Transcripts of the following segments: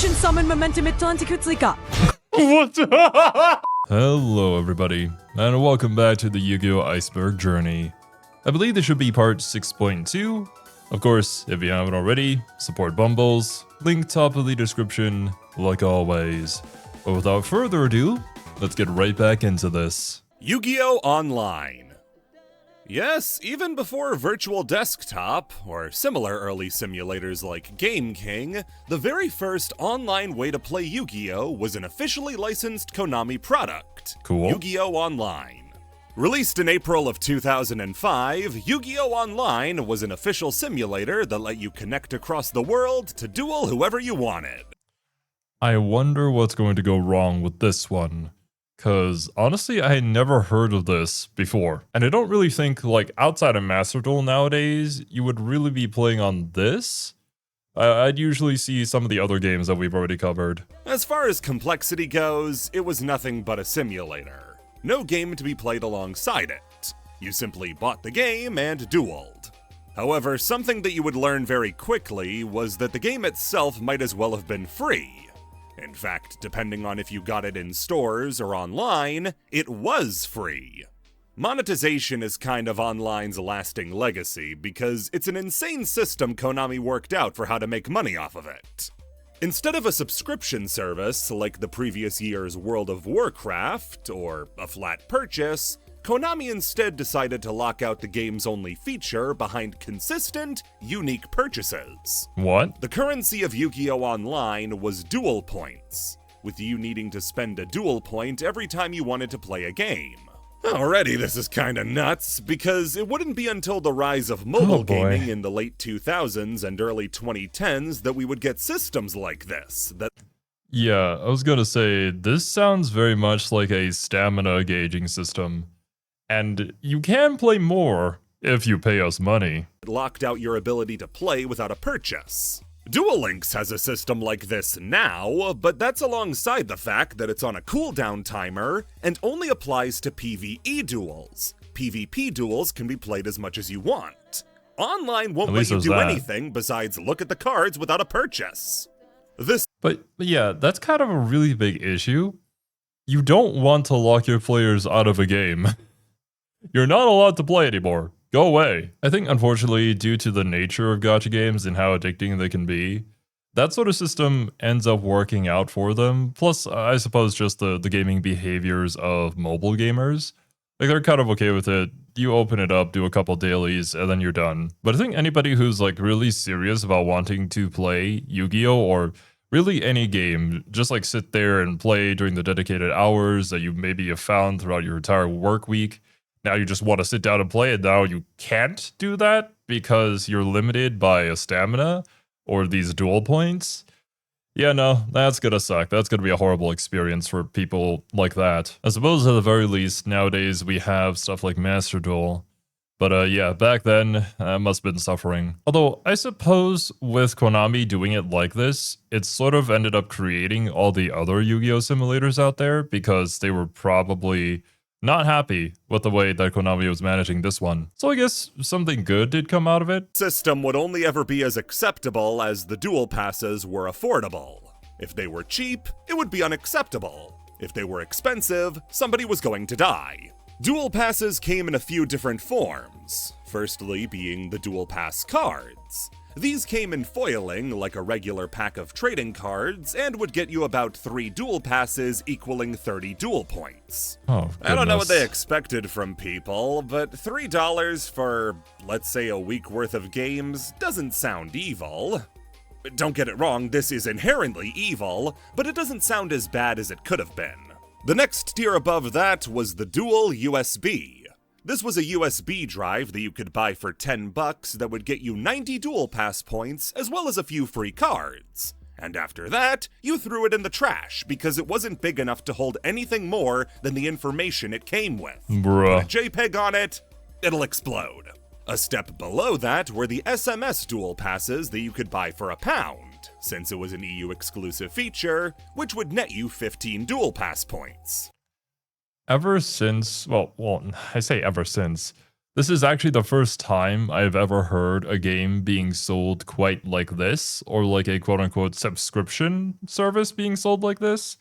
Operation Summon Momentum Atlantic-Kutzlika. What? Hello everybody, and welcome back to the Yu-Gi-Oh! Iceberg journey. I believe this should be part 6.2. Of course, if you haven't already, support Bumbles, link top of the description, like always. But without further ado, let's get right back into this. Yu-Gi-Oh! Online. Yes, even before Virtual Desktop, or similar early simulators like Game King, the very first online way to play Yu-Gi-Oh! Was an officially licensed Konami product, Cool. Yu-Gi-Oh! Online. Released in April of 2005, Yu-Gi-Oh! Online was an official simulator that let you connect across the world to duel whoever you wanted. I wonder what's going to go wrong with this one. Cause honestly, I had never heard of this before. And I don't really think, like, outside of Master Duel nowadays, you would really be playing on this. I'd usually see some of the other games that we've already covered. As far as complexity goes, it was nothing but a simulator. No game to be played alongside it. You simply bought the game and dueled. However, something that you would learn very quickly was that the game itself might as well have been free. In fact, depending on if you got it in stores or online, it was free. Monetization is kind of online's lasting legacy because it's an insane system Konami worked out for how to make money off of it. Instead of a subscription service like the previous year's World of Warcraft or a flat purchase, Konami instead decided to lock out the game's only feature behind consistent, unique purchases. What? The currency of Yu-Gi-Oh! Online was duel points, with you needing to spend a duel point every time you wanted to play a game. Already this is kinda nuts, because it wouldn't be until the rise of mobile gaming in the late 2000s and early 2010s that we would get systems like this. Yeah, I was gonna say, this sounds very much like a stamina gauging system. And you can play more if you pay us money. It locked out your ability to play without a purchase. Duel Links has a system like this now, but that's alongside the fact that it's on a cooldown timer and only applies to PvE duels. PvP duels can be played as much as you want. Online won't let you do anything besides look at the cards without a purchase. But yeah, that's kind of a really big issue. You don't want to lock your players out of a game. You're not allowed to play anymore. Go away. I think, unfortunately, due to the nature of gacha games and how addicting they can be, that sort of system ends up working out for them. Plus, I suppose just the gaming behaviors of mobile gamers. Like, they're kind of okay with it. You open it up, do a couple dailies, and then you're done. But I think anybody who's, like, really serious about wanting to play Yu-Gi-Oh! Or really any game, just, like, sit there and play during the dedicated hours that you maybe have found throughout your entire work week. Now you just want to sit down and play it. Now you can't do that because you're limited by a stamina or these duel points. Yeah, no, that's gonna suck. That's gonna be a horrible experience for people like that. I suppose at the very least, nowadays we have stuff like Master Duel. But yeah, back then, I must have been suffering. Although, I suppose with Konami doing it like this, it sort of ended up creating all the other Yu-Gi-Oh! Simulators out there because they were probably not happy with the way that Konami was managing this one. So I guess something good did come out of it. System would only ever be as acceptable as the duel passes were affordable. If they were cheap, it would be unacceptable. If they were expensive, somebody was going to die. Duel passes came in a few different forms, firstly being the duel pass cards. These came in foiling like a regular pack of trading cards and would get you about 3 duel passes equaling 30 duel points. Oh, goodness. I don't know what they expected from people, but $3 for, let's say, a week worth of games doesn't sound evil. Don't get it wrong, this is inherently evil, but it doesn't sound as bad as it could have been. The next tier above that was the Dual USB. This was a USB drive that you could buy for $10 that would get you 90 duel pass points as well as a few free cards. And after that, you threw it in the trash because it wasn't big enough to hold anything more than the information it came with. Bruh. Put a JPEG on it, it'll explode. A step below that were the SMS duel passes that you could buy for £1, since it was an EU exclusive feature, which would net you 15 duel pass points. Ever since, well, I say ever since, This is actually the first time I've ever heard a game being sold quite like this, or like a quote-unquote subscription service being sold like this.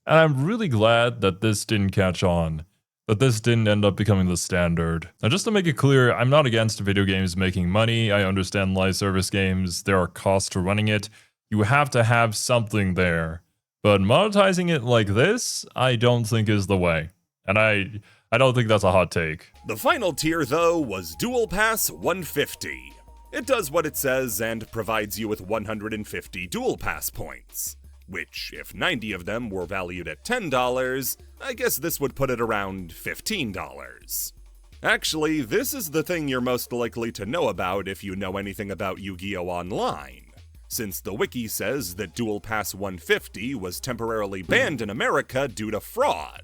And I'm really glad that this didn't catch on, that this didn't end up becoming the standard. Now, just to make it clear, I'm not against video games making money. I understand live service games, there are costs to running it. You have to have something there. But monetizing it like this, I don't think is the way. And I don't think that's a hot take. The final tier, though, was Dual Pass 150. It does what it says and provides you with 150 Dual Pass points, which, if 90 of them were valued at $10, I guess this would put it around $15. Actually, this is the thing you're most likely to know about if you know anything about Yu-Gi-Oh! Online, since the wiki says that Dual Pass 150 was temporarily banned in America due to fraud.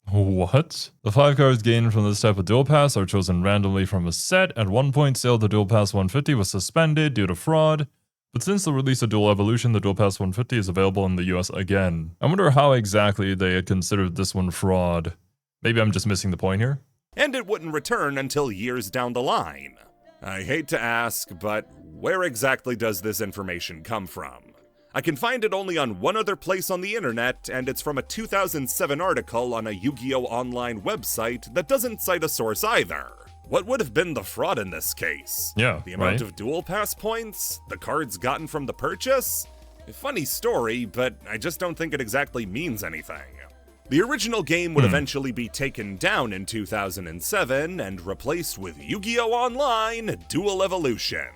What? The 5 cards gained from this type of Dual Pass are chosen randomly from a set. At one point, sale of the Dual Pass 150 was suspended due to fraud, but since the release of Dual Evolution, the Dual Pass 150 is available in the US again. I wonder how exactly they had considered this one fraud. Maybe I'm just missing the point here? And it wouldn't return until years down the line. I hate to ask, but where exactly does this information come from? I can find it only on one other place on the internet, and it's from a 2007 article on a Yu-Gi-Oh! Online website that doesn't cite a source either. What would have been the fraud in this case? Yeah, the amount right? of Dual Pass points? The cards gotten from the purchase? A funny story, but I just don't think it exactly means anything. The original game would eventually be taken down in 2007 and replaced with Yu-Gi-Oh! Online Dual Evolution,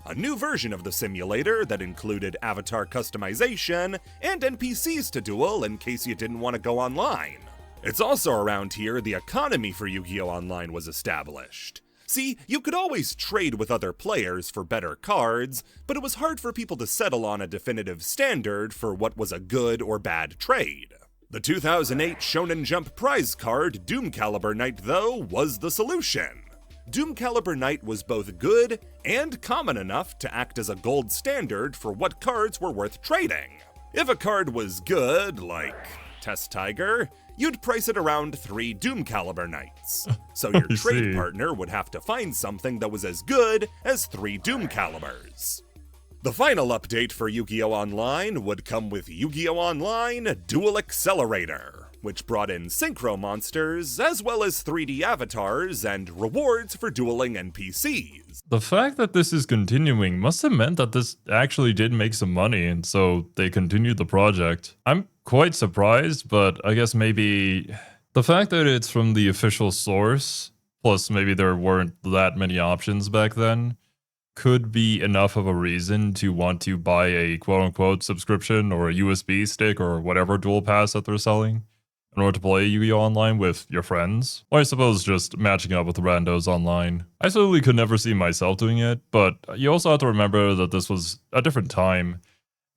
a new version of the simulator that included avatar customization and NPCs to duel in case you didn't want to go online. It's also around here the economy for Yu-Gi-Oh! Online was established. See, you could always trade with other players for better cards, but it was hard for people to settle on a definitive standard for what was a good or bad trade. The 2008 Shonen Jump prize card, Doom Caliber Knight, though, was the solution. Doom Caliber Knight was both good and common enough to act as a gold standard for what cards were worth trading. If a card was good, like Test Tiger, you'd price it around 3 Doom Caliber Knights. So your trade partner would have to find something that was as good as 3 Doom Calibers. The final update for Yu-Gi-Oh! Online would come with Yu-Gi-Oh! Online Dual Accelerator, which brought in synchro monsters, as well as 3D avatars and rewards for dueling NPCs. The fact that this is continuing must have meant that this actually did make some money, and so they continued the project. I'm quite surprised, but I guess maybe the fact that it's from the official source, plus maybe there weren't that many options back then, could be enough of a reason to want to buy a quote-unquote subscription or a USB stick or whatever dual pass that they're selling in order to play Yu-Gi-Oh! Online with your friends. Or I suppose just matching up with randos online. I certainly could never see myself doing it, but you also have to remember that this was a different time.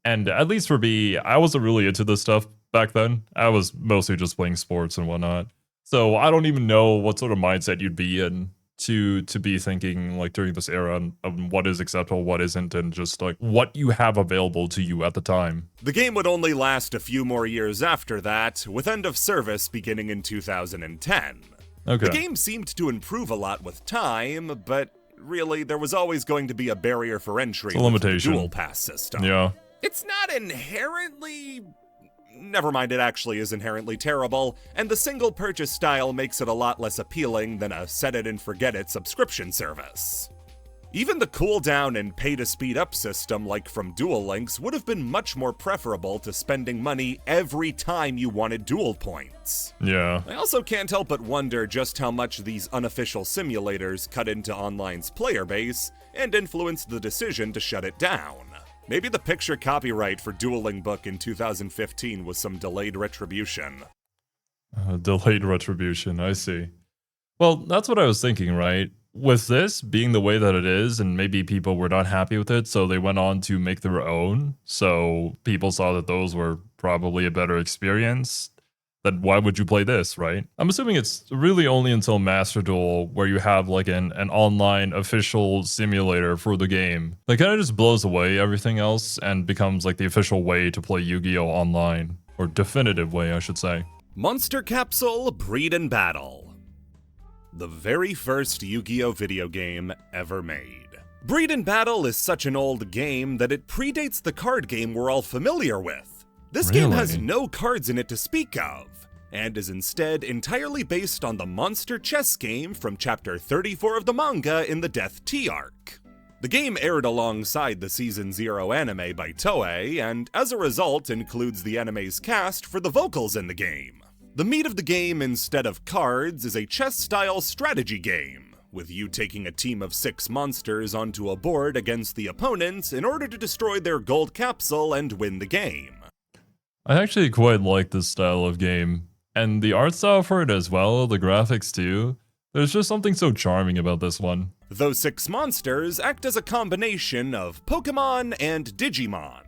And at least for me, I wasn't really into this stuff back then. I was mostly just playing sports and whatnot. So I don't even know what sort of mindset you'd be in to be thinking like during this era of what is acceptable, what isn't, and just like what you have available to you at the time. The game would only last a few more years after that, with end of service beginning in 2010. Okay. The game seemed to improve a lot with time, but really there was always going to be a barrier for entry with the dual pass system. Yeah. It's not inherently... Never mind, it actually is inherently terrible, and the single purchase style makes it a lot less appealing than a set it and forget it subscription service. Even the cooldown and pay to speed up system like from Duel Links would have been much more preferable to spending money every time you wanted duel points. Yeah. I also can't help but wonder just how much these unofficial simulators cut into online's player base and influenced the decision to shut it down. Maybe the picture copyright for Dueling Book in 2015 was some delayed retribution. Delayed retribution, I see. Well, that's what I was thinking, right? With this being the way that it is, and maybe people were not happy with it, so they went on to make their own. So people saw that those were probably a better experience. Then why would you play this, right? I'm assuming it's really only until Master Duel where you have like an online official simulator for the game that kind of just blows away everything else and becomes like the official way to play Yu-Gi-Oh! Online. Or definitive way, I should say. Monster Capsule Breed and Battle. the very first Yu-Gi-Oh! Video game ever made. Breed and Battle is such an old game that it predates the card game we're all familiar with. This game has no cards in it to speak of, and is instead entirely based on the monster chess game from chapter 34 of the manga in the Death Tea arc. The game aired alongside the Season 0 anime by Toei, and as a result includes the anime's cast for the vocals in the game. The meat of the game, instead of cards, is a chess-style strategy game, with you taking a team of 6 monsters onto a board against the opponents in order to destroy their gold capsule and win the game. I actually quite like this style of game, and the art style for it as well, the graphics too. There's just something so charming about this one. Those 6 monsters act as a combination of Pokemon and Digimon,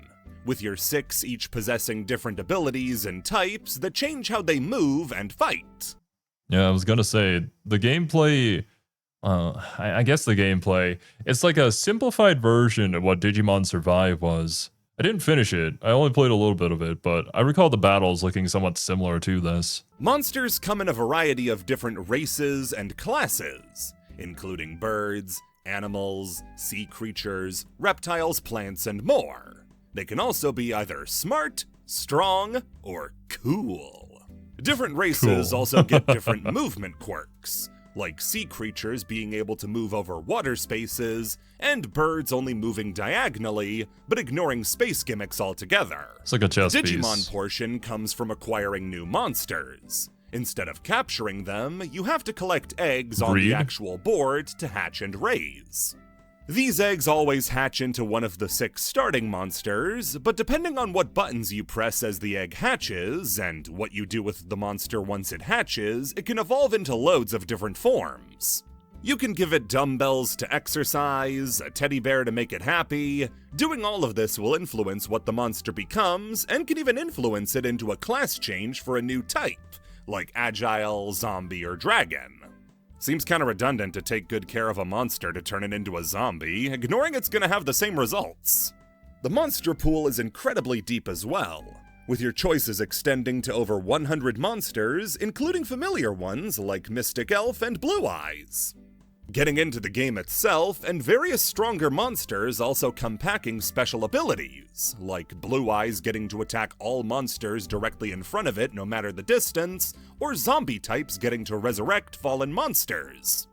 with your 6 each possessing different abilities and types that change how they move and fight. Yeah, I was gonna say, the gameplay, I guess the gameplay, it's like a simplified version of what Digimon Survive was. I didn't finish it, I only played a little bit of it, but I recall the battles looking somewhat similar to this. Monsters come in a variety of different races and classes, including birds, animals, sea creatures, reptiles, plants, and more. They can also be either smart, strong, or cool. Different races also get different movement quirks, like sea creatures being able to move over water spaces, and birds only moving diagonally, but ignoring space gimmicks altogether. It's like a chess The piece. Digimon portion comes from acquiring new monsters. Instead of capturing them, you have to collect eggs on the actual board to hatch and raise. These eggs always hatch into one of the 6 starting monsters, but depending on what buttons you press as the egg hatches, and what you do with the monster once it hatches, it can evolve into loads of different forms. You can give it dumbbells to exercise, a teddy bear to make it happy. Doing all of this will influence what the monster becomes, and can even influence it into a class change for a new type, like agile, zombie, or dragon. Seems kinda redundant to take good care of a monster to turn it into a zombie, ignoring it's gonna have the same results. The monster pool is incredibly deep as well, with your choices extending to over 100 monsters, including familiar ones like Mystic Elf and Blue Eyes. Getting into the game itself, and various stronger monsters also come packing special abilities, like Blue Eyes getting to attack all monsters directly in front of it no matter the distance, or zombie types getting to resurrect fallen monsters.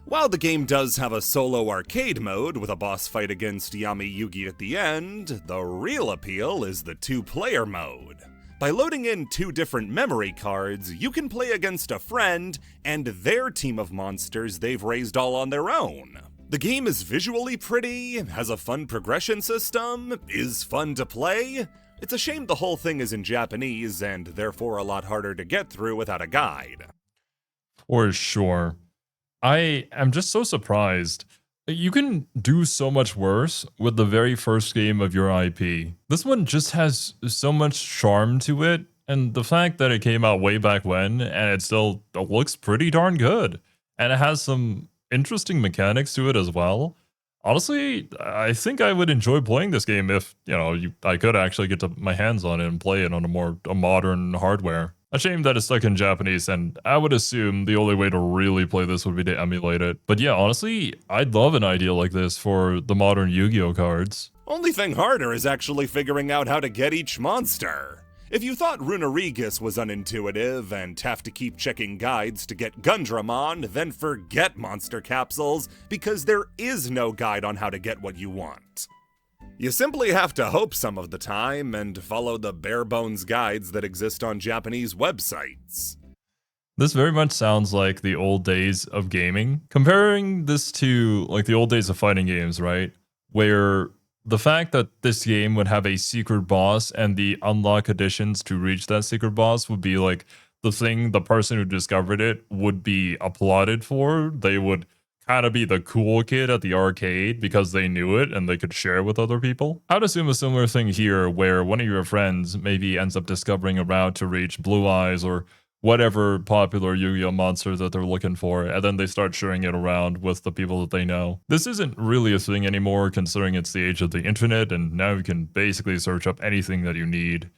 While the game does have a solo arcade mode with a boss fight against Yami Yugi at the end, the real appeal is the 2-player mode. By loading in 2 different memory cards, you can play against a friend and their team of monsters they've raised all on their own. The game is visually pretty, has a fun progression system, is fun to play. It's a shame the whole thing is in Japanese and therefore a lot harder to get through without a guide. For sure. I am just so surprised. You can do so much worse with the very first game of your IP. This one just has so much charm to it, and the fact that it came out way back when, and it still looks pretty darn good. And it has some interesting mechanics to it as well. Honestly, I think I would enjoy playing this game if, I could actually get my hands on it and play it on a modern hardware. A shame that it's stuck in Japanese, and I would assume the only way to really play this would be to emulate it. But yeah, honestly, I'd love an idea like this for the modern Yu-Gi-Oh cards. Only thing harder is actually figuring out how to get each monster. If you thought Runerigus was unintuitive and have to keep checking guides to get Gundramon, then forget monster capsules, because there is no guide on how to get what you want. You simply have to hope some of the time and follow the bare-bones guides that exist on Japanese websites. This very much sounds like the old days of gaming. Comparing this to like the old days of fighting games, right? Where the fact that this game would have a secret boss and the unlock additions to reach that secret boss would be like the thing the person who discovered it would be applauded for. They would kind of be the cool kid at the arcade because they knew it and they could share it with other people. I would assume a similar thing here where one of your friends maybe ends up discovering a route to reach Blue Eyes or whatever popular Yu-Gi-Oh monster that they're looking for, and then they start sharing it around with the people that they know. This isn't really a thing anymore considering it's the age of the internet, and now you can basically search up anything that you need.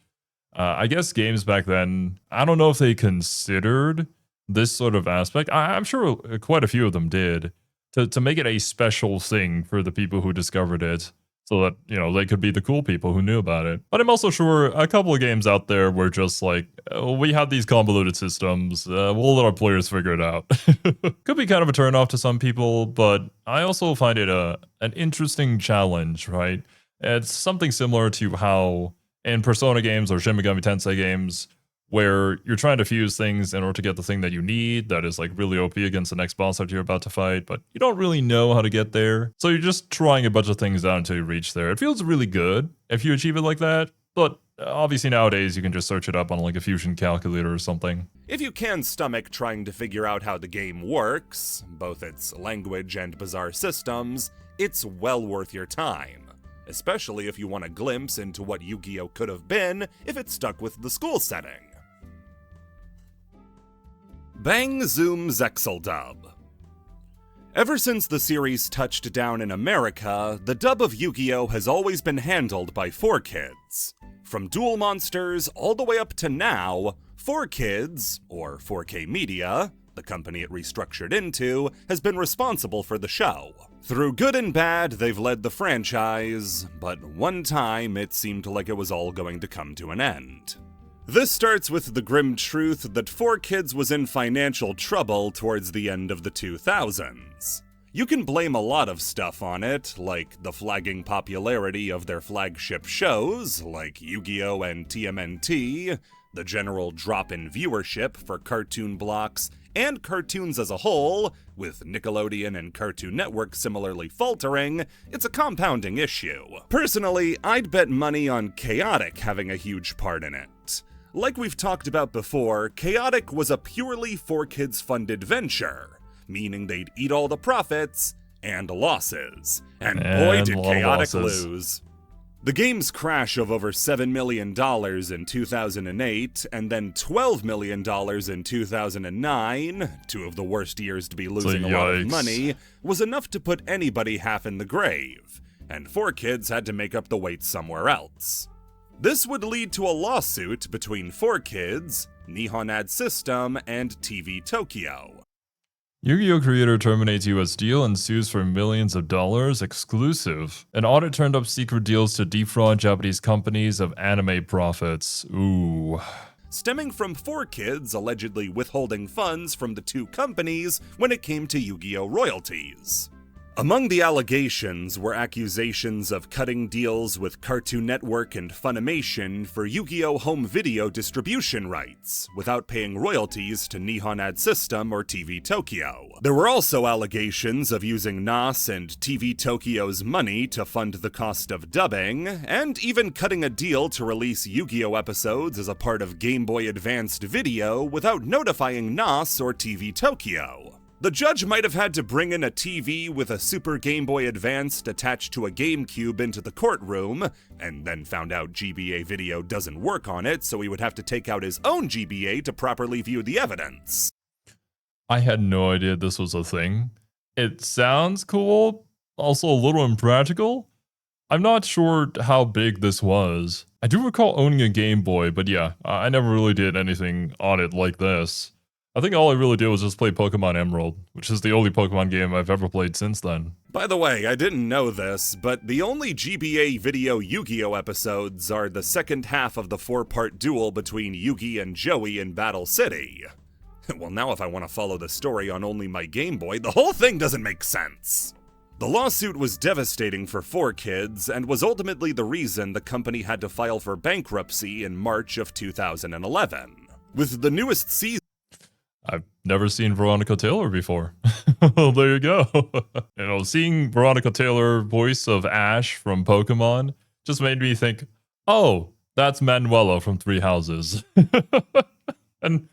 I guess games back then, I don't know if they considered this sort of aspect. I'm sure quite a few of them did to make it a special thing for the people who discovered it, so that, you know, they could be the cool people who knew about it. But I'm also sure a couple of games out there were just like, oh, we have these convoluted systems, we'll let our players figure it out. Could be kind of a turnoff to some people, but I also find it an interesting challenge, right? It's something similar to how in Persona games or Shin Megami Tensei games, where you're trying to fuse things in order to get the thing that you need that is like really OP against the next boss that you're about to fight, but you don't really know how to get there. So you're just trying a bunch of things out until you reach there. It feels really good if you achieve it like that, but obviously nowadays you can just search it up on like a fusion calculator or something. If you can stomach trying to figure out how the game works, both its language and bizarre systems, it's well worth your time. Especially if you want a glimpse into what Yu-Gi-Oh! Could have been if it stuck with the school setting. Bang Zoom Zexal dub. Ever since the series touched down in America, the dub of Yu-Gi-Oh! Has always been handled by 4Kids. From Duel Monsters all the way up to now, 4Kids, or 4K Media, the company it restructured into, has been responsible for the show. Through good and bad, they've led the franchise, but one time it seemed like it was all going to come to an end. This starts with the grim truth that 4Kids was in financial trouble towards the end of the 2000s. You can blame a lot of stuff on it, like the flagging popularity of their flagship shows, like Yu-Gi-Oh! And TMNT, the general drop in viewership for cartoon blocks and cartoons as a whole, with Nickelodeon and Cartoon Network similarly faltering. It's a compounding issue. Personally, I'd bet money on Chaotic having a huge part in it. Like we've talked about before, Chaotic was a purely 4Kids funded venture, meaning they'd eat all the profits and losses. And boy, did Chaotic lose. The game's crash of over $7 million in 2008 and then $12 million in 2009, two of the worst years to be losing a lot of money, was enough to put anybody half in the grave, and 4Kids had to make up the weight somewhere else. This would lead to a lawsuit between 4Kids, Nihon Ad System, and TV Tokyo. Yu-Gi-Oh! Creator terminates US deal and sues for millions of dollars exclusive. An audit turned up secret deals to defraud Japanese companies of anime profits. Ooh. Stemming from 4Kids allegedly withholding funds from the two companies when it came to Yu-Gi-Oh! Royalties. Among the allegations were accusations of cutting deals with Cartoon Network and Funimation for Yu-Gi-Oh! Home video distribution rights, without paying royalties to Nihon Ad System or TV Tokyo. There were also allegations of using NAS and TV Tokyo's money to fund the cost of dubbing, and even cutting a deal to release Yu-Gi-Oh! Episodes as a part of Game Boy Advanced Video without notifying NAS or TV Tokyo. The judge might have had to bring in a TV with a Super Game Boy Advanced attached to a GameCube into the courtroom, and then found out GBA video doesn't work on it, so he would have to take out his own GBA to properly view the evidence. I had no idea this was a thing. It sounds cool, also a little impractical. I'm not sure how big this was. I do recall owning a Game Boy, but yeah, I never really did anything on it like this. I think all I really did was just play Pokemon Emerald, which is the only Pokemon game I've ever played since then. By the way, I didn't know this, but the only GBA video Yu-Gi-Oh! Episodes are the second half of the 4-part duel between Yugi and Joey in Battle City. Well, now if I want to follow the story on only my Game Boy, the whole thing doesn't make sense. The lawsuit was devastating for 4Kids and was ultimately the reason the company had to file for bankruptcy in March of 2011. With the newest season, I've never seen Veronica Taylor before. Well, there you go. You know, seeing Veronica Taylor, voice of Ash from Pokemon, just made me think, oh, that's Manuela from Three Houses. And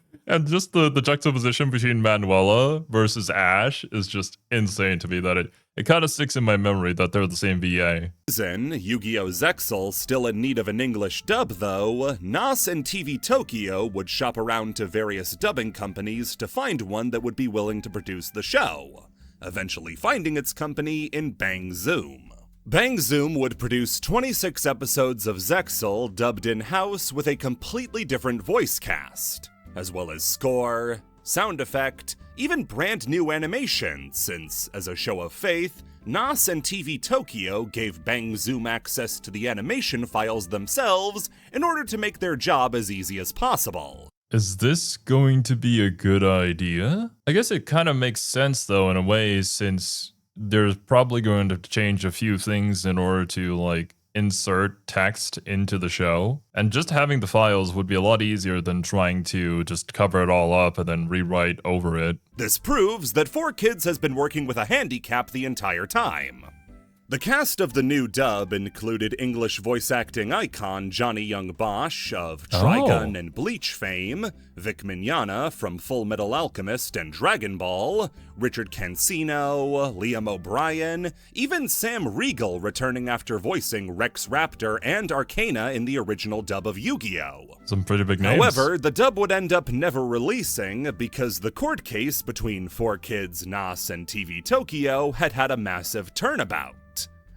just the juxtaposition between Manuela versus Ash is just insane to me that it kind of sticks in my memory that they're the same VA. Yu-Gi-Oh! Zexal still in need of an English dub though, NAS and TV Tokyo would shop around to various dubbing companies to find one that would be willing to produce the show, eventually finding its company in Bang Zoom. Bang Zoom would produce 26 episodes of Zexal dubbed in-house with a completely different voice cast, as well as score, sound effect, even brand new animation, since, as a show of faith, NOS and TV Tokyo gave Bang Zoom access to the animation files themselves in order to make their job as easy as possible. Is this going to be a good idea? I guess it kind of makes sense though in a way, since there's probably going to change a few things in order to like insert text into the show. And just having the files would be a lot easier than trying to just cover it all up and then rewrite over it. This proves that 4Kids has been working with a handicap the entire time. The cast of the new dub included English voice acting icon Johnny Young Bosch of Trigun and Bleach fame, Vic Mignogna from Full Metal Alchemist and Dragon Ball, Richard Cancino, Liam O'Brien, even Sam Riegel returning after voicing Rex Raptor and Arcana in the original dub of Yu-Gi-Oh! Some pretty big names. However, the dub would end up never releasing because the court case between 4Kids, NOS, and TV Tokyo had a massive turnabout.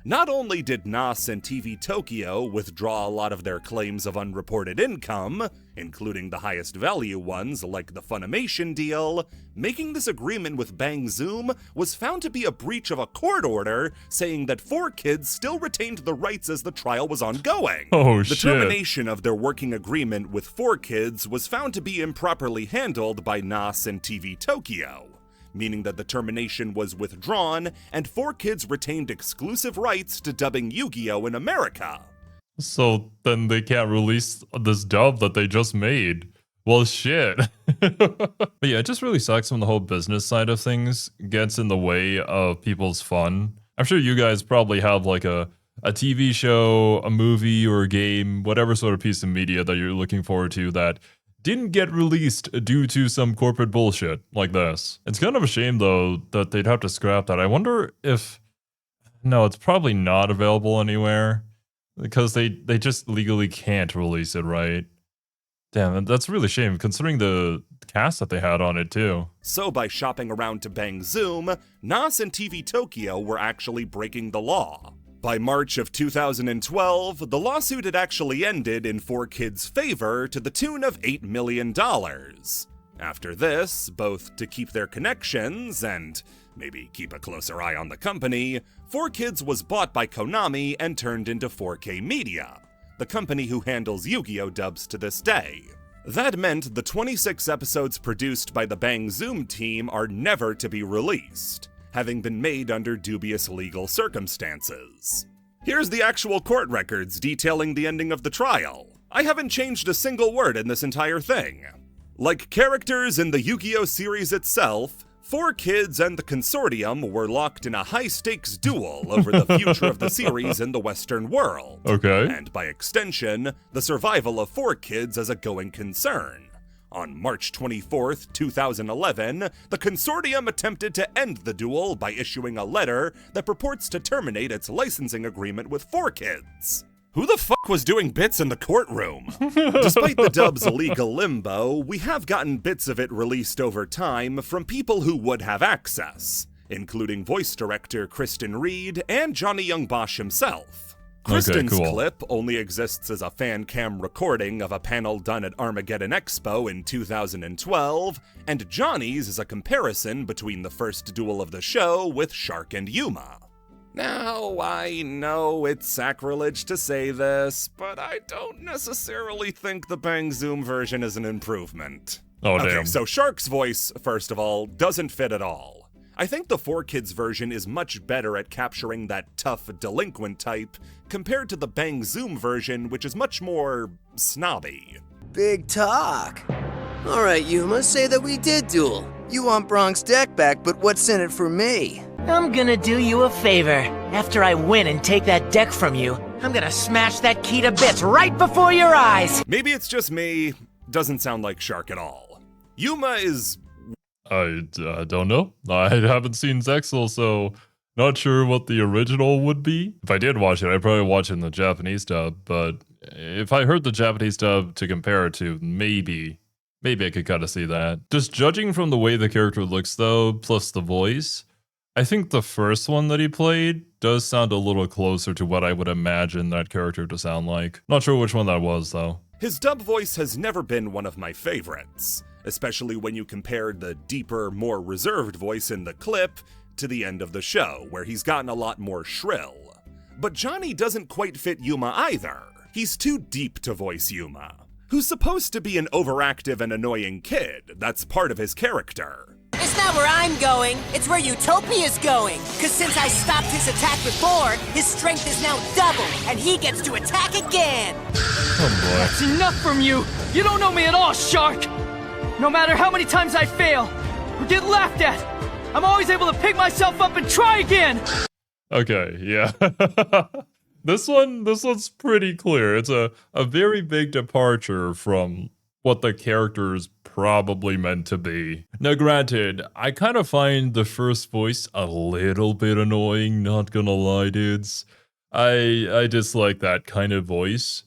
Not only did NOS and TV Tokyo withdraw a lot of their claims of unreported income, including the highest value ones like the Funimation deal, making this agreement with Bang Zoom was found to be a breach of a court order saying that 4Kids still retained the rights as the trial was ongoing. Oh, the shit. termination of their working agreement with 4Kids was found to be improperly handled by NOS and TV Tokyo, meaning that the termination was withdrawn and 4Kids retained exclusive rights to dubbing Yu-Gi-Oh! In America. So then they can't release this dub that they just made. Well, shit. But yeah, it just really sucks when the whole business side of things gets in the way of people's fun. I'm sure you guys probably have like a TV show, a movie, or a game, whatever sort of piece of media that you're looking forward to that didn't get released due to some corporate bullshit like this. It's kind of a shame, though, that they'd have to scrap that. I wonder if... No, it's probably not available anywhere, because they just legally can't release it, right? Damn, that's really a shame, considering the cast that they had on it, too. So by shopping around to Bang Zoom, NOS and TV Tokyo were actually breaking the law. By March of 2012, the lawsuit had actually ended in 4Kids' favor to the tune of $8 million. After this, both to keep their connections and maybe keep a closer eye on the company, 4Kids was bought by Konami and turned into 4K Media, the company who handles Yu-Gi-Oh! Dubs to this day. That meant the 26 episodes produced by the Bang Zoom team are never to be released, having been made under dubious legal circumstances. Here's the actual court records detailing the ending of the trial. I haven't changed a single word in this entire thing. Like characters in the Yu-Gi-Oh! Series itself, 4Kids and the consortium were locked in a high-stakes duel over the future of the series in the Western world. Okay. And by extension, the survival of 4Kids as a going concern. On March 24th, 2011, the consortium attempted to end the duel by issuing a letter that purports to terminate its licensing agreement with 4Kids. Who the fuck was doing bits in the courtroom? Despite the dub's legal limbo, we have gotten bits of it released over time from people who would have access, including voice director Kristen Reed and Johnny Young Bosch himself. Kristen's clip only exists as a fan cam recording of a panel done at Armageddon Expo in 2012, and Johnny's is a comparison between the first duel of the show with Shark and Yuma. Now, I know it's sacrilege to say this, but I don't necessarily think the Bang Zoom version is an improvement. Oh, damn. Okay, so Shark's voice, first of all, doesn't fit at all. I think the 4Kids version is much better at capturing that tough delinquent type compared to the Bang Zoom version, which is much more snobby. Big talk. All right, Yuma, say that we did duel. You want Bronx deck back, but what's in it for me? I'm gonna do you a favor. After I win and take that deck from you, I'm gonna smash that key to bits right before your eyes. Maybe it's just me. Doesn't sound like Shark at all. Yuma is... I don't know. I haven't seen Zexel, so not sure what the original would be. If I did watch it, I'd probably watch it in the Japanese dub, but if I heard the Japanese dub to compare it to, maybe I could kind of see that. Just judging from the way the character looks, though, plus the voice, I think the first one that he played does sound a little closer to what I would imagine that character to sound like. Not sure which one that was, though. His dub voice has never been one of my favorites. especially when you compare the deeper, more reserved voice in the clip to the end of the show, where he's gotten a lot more shrill. But Johnny doesn't quite fit Yuma either. He's too deep to voice Yuma, who's supposed to be an overactive and annoying kid. That's part of his character. It's not where I'm going, it's where Utopia's going. Cause since I stopped his attack before, his strength is now doubled, and he gets to attack again. Oh boy. That's enough from you! You don't know me at all, Shark! No matter how many times I fail, or get laughed at, I'm always able to pick myself up and try again! Okay, yeah. This one's pretty clear. It's a very big departure from what the character's probably meant to be. Now granted, I kind of find the first voice a little bit annoying, not gonna lie, dudes. I dislike that kind of voice,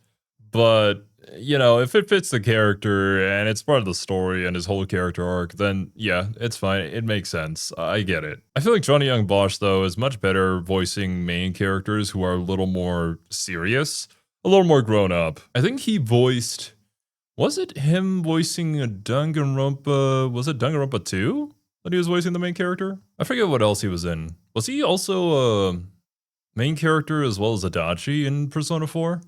but you know, if it fits the character and it's part of the story and his whole character arc, then yeah, it's fine. It makes sense. I get it. I feel like Johnny Young Bosch, though, is much better voicing main characters who are a little more serious, a little more grown up. I think he voiced, was it him voicing a Danganronpa? Was it Danganronpa 2 that he was voicing the main character? I forget what else he was in. Was he also a main character as well as Adachi in Persona 4?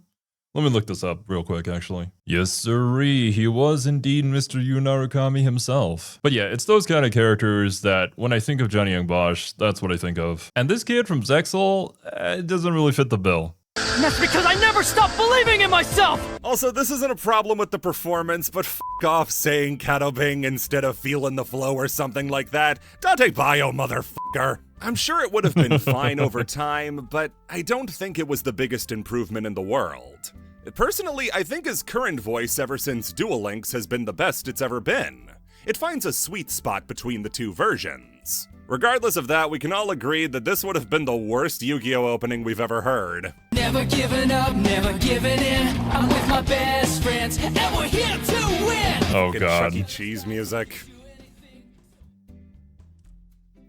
Let me look this up real quick, actually. Yes, sirree, he was indeed Mr. Yu Narukami himself. But yeah, it's those kind of characters that when I think of Johnny Young Bosch, that's what I think of. And this kid from Zexal, it doesn't really fit the bill. And that's because I never stopped believing in myself! Also, this isn't a problem with the performance, but f*** off saying Katobing instead of feeling the flow or something like that. Date Bio, motherfucker. I'm sure it would have been fine over time, but I don't think it was the biggest improvement in the world. Personally, I think his current voice ever since Duel Links has been the best it's ever been. It finds a sweet spot between the two versions. Regardless of that, we can all agree that this would have been the worst Yu-Gi-Oh! Opening we've ever heard. Never giving up, never giving in. I'm with my best friends, and we're here to win! Oh Get god. Chuck E. Cheese music.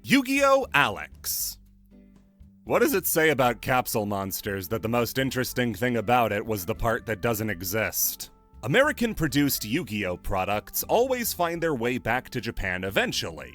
Yu-Gi-Oh! Alex. What does it say about capsule monsters that the most interesting thing about it was the part that doesn't exist? American-produced Yu-Gi-Oh! Products always find their way back to Japan eventually.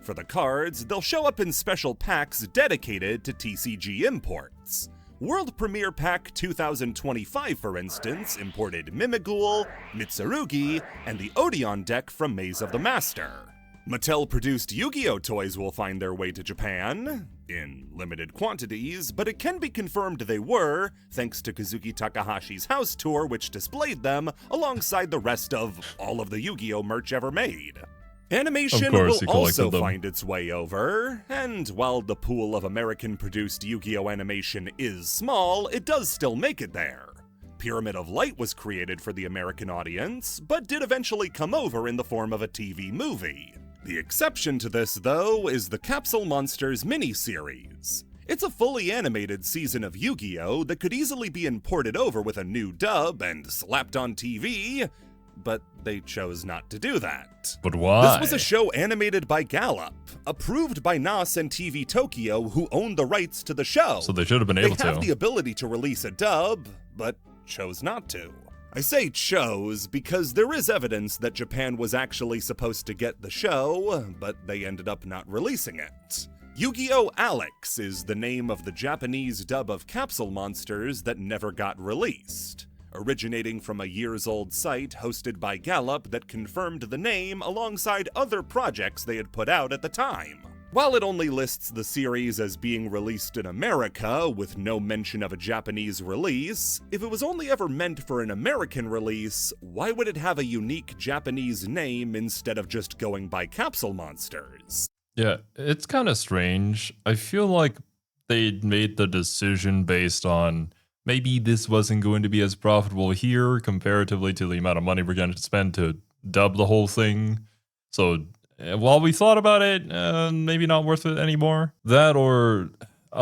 For the cards, they'll show up in special packs dedicated to TCG imports. World Premiere Pack 2025, for instance, imported Mimighoul, Mitsurugi, and the Odeon deck from Maze of the Master. Mattel-produced Yu-Gi-Oh! Toys will find their way to Japan, in limited quantities, but it can be confirmed they were, thanks to Kazuki Takahashi's house tour, which displayed them alongside the rest of all of the Yu-Gi-Oh! Merch ever made. Animation will also find its way over, and while the pool of American-produced Yu-Gi-Oh! Animation is small, it does still make it there. Pyramid of Light was created for the American audience, but did eventually come over in the form of a TV movie. The exception to this, though, is the Capsule Monsters miniseries. It's a fully animated season of Yu-Gi-Oh! That could easily be imported over with a new dub and slapped on TV, but they chose not to do that. But why? This was a show animated by Gallop, approved by NAS and TV Tokyo, who owned the rights to the show. So they should have been able to. They have the ability to release a dub, but chose not to. I say chose because there is evidence that Japan was actually supposed to get the show, but they ended up not releasing it. Yu-Gi-Oh! Alex is the name of the Japanese dub of Capsule Monsters that never got released, originating from a years-old site hosted by Gallop that confirmed the name alongside other projects they had put out at the time. While it only lists the series as being released in America, with no mention of a Japanese release, if it was only ever meant for an American release, why would it have a unique Japanese name instead of just going by Capsule Monsters? Yeah, it's kind of strange. I feel like they made the decision based on maybe this wasn't going to be as profitable here comparatively to the amount of money we're going to spend to dub the whole thing. So while we thought about it, maybe not worth it anymore. That or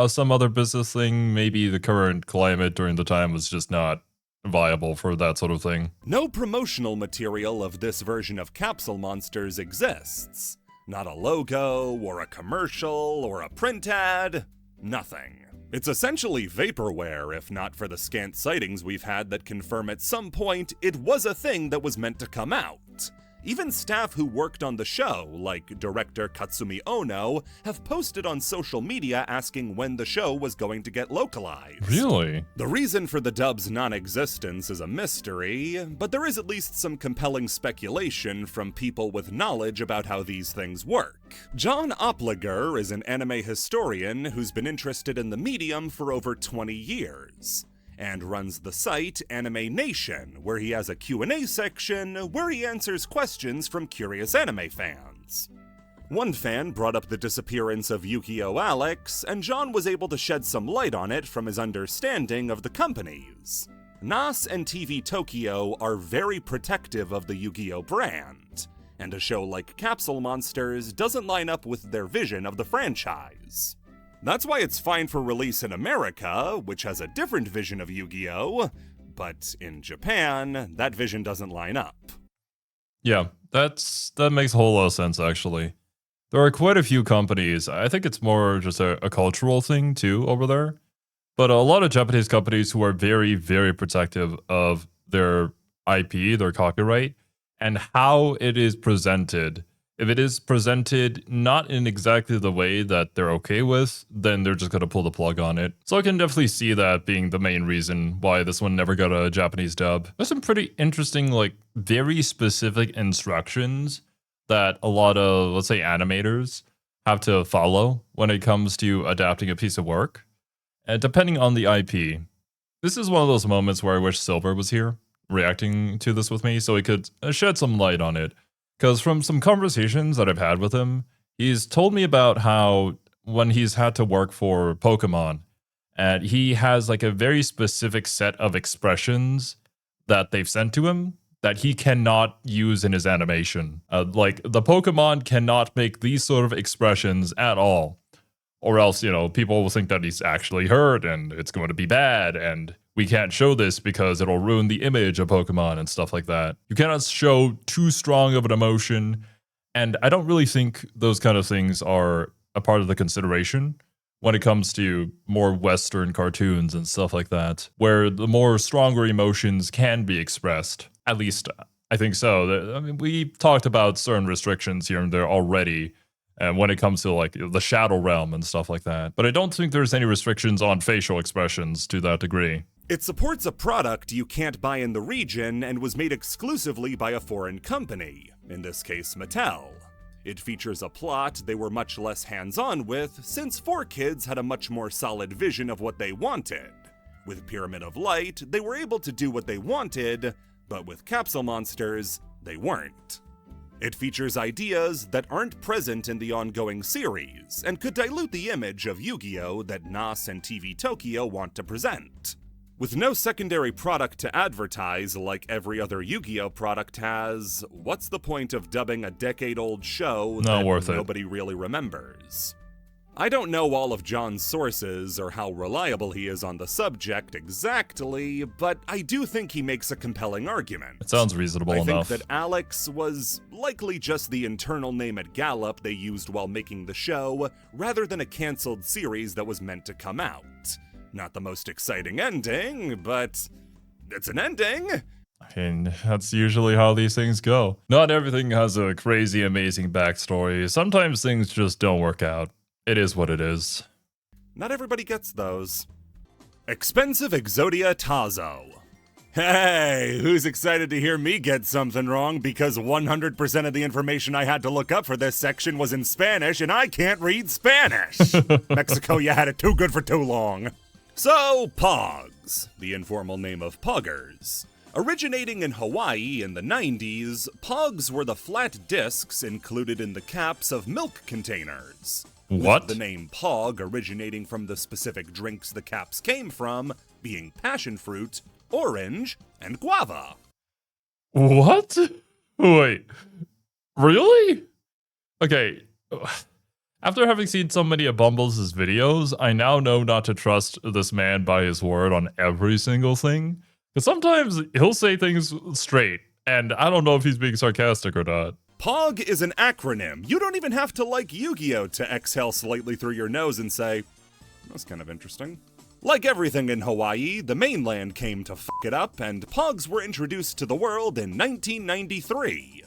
some other business thing, maybe the current climate during the time was just not viable for that sort of thing. No promotional material of this version of Capsule Monsters exists. Not a logo, or a commercial, or a print ad. Nothing. It's essentially vaporware, if not for the scant sightings we've had that confirm at some point it was a thing that was meant to come out. Even staff who worked on the show, like director Katsumi Ono, have posted on social media asking when the show was going to get localized. Really? The reason for the dub's non-existence is a mystery, but there is at least some compelling speculation from people with knowledge about how these things work. John Opliger is an anime historian who's been interested in the medium for over 20 years. And runs the site Anime Nation, where he has a Q&A section where he answers questions from curious anime fans. One fan brought up the disappearance of Yu-Gi-Oh! Alex, and John was able to shed some light on it from his understanding of the companies. NAS and TV Tokyo are very protective of the Yu-Gi-Oh! Brand, and a show like Capsule Monsters doesn't line up with their vision of the franchise. That's why it's fine for release in America, which has a different vision of Yu-Gi-Oh!, but in Japan, that vision doesn't line up. Yeah, that makes a whole lot of sense, actually. There are quite a few companies. I think it's more just a cultural thing, too, over there. But a lot of Japanese companies who are very, very protective of their IP, their copyright, and how it is presented. If it is presented not in exactly the way that they're okay with, then they're just going to pull the plug on it. So I can definitely see that being the main reason why this one never got a Japanese dub. There's some pretty interesting, like, very specific instructions that a lot of, let's say, animators have to follow when it comes to adapting a piece of work. And depending on the IP, this is one of those moments where I wish Silver was here reacting to this with me so he could shed some light on it. Because from some conversations that I've had with him, he's told me about how when he's had to work for Pokemon, and he has like a very specific set of expressions that they've sent to him that he cannot use in his animation. Like the Pokemon cannot make these sort of expressions at all. Or else, you know, people will think that he's actually hurt and it's going to be bad and we can't show this because it'll ruin the image of Pokemon and stuff like that. You cannot show too strong of an emotion. And I don't really think those kind of things are a part of the consideration when it comes to more Western cartoons and stuff like that, where the more stronger emotions can be expressed. At least I think so. I mean, we talked about certain restrictions here and there already. And when it comes to like the Shadow Realm and stuff like that. But I don't think there's any restrictions on facial expressions to that degree. It supports a product you can't buy in the region and was made exclusively by a foreign company, in this case Mattel. It features a plot they were much less hands-on with, since 4Kids had a much more solid vision of what they wanted. With Pyramid of Light, they were able to do what they wanted, but with Capsule Monsters, they weren't. It features ideas that aren't present in the ongoing series, and could dilute the image of Yu-Gi-Oh! That NAS and TV Tokyo want to present. With no secondary product to advertise like every other Yu-Gi-Oh! Product has, what's the point of dubbing a decade-old show that nobody really remembers? I don't know all of John's sources or how reliable he is on the subject exactly, but I do think he makes a compelling argument. It sounds reasonable enough. I think that Alex was likely just the internal name at Gallup they used while making the show, rather than a canceled series that was meant to come out. Not the most exciting ending, but it's an ending! And that's usually how these things go. Not everything has a crazy, amazing backstory. Sometimes things just don't work out. It is what it is. Not everybody gets those. Expensive Exodia Tazo. Hey, who's excited to hear me get something wrong because 100% of the information I had to look up for this section was in Spanish and I can't read Spanish? Mexico, you had it too good for too long. So, Pogs, the informal name of Poggers. Originating in Hawaii in the 90s, Pogs were the flat discs included in the caps of milk containers. What? With the name Pog originating from the specific drinks the caps came from, being passion fruit, orange, and guava. What? Wait. Really? Okay. After having seen so many of Bumbles' videos, I now know not to trust this man by his word on every single thing. Because sometimes he'll say things straight, and I don't know if he's being sarcastic or not. POG is an acronym. You don't even have to like Yu-Gi-Oh! To exhale slightly through your nose and say, that's kind of interesting. Like everything in Hawaii, the mainland came to f*** it up, and POGs were introduced to the world in 1993.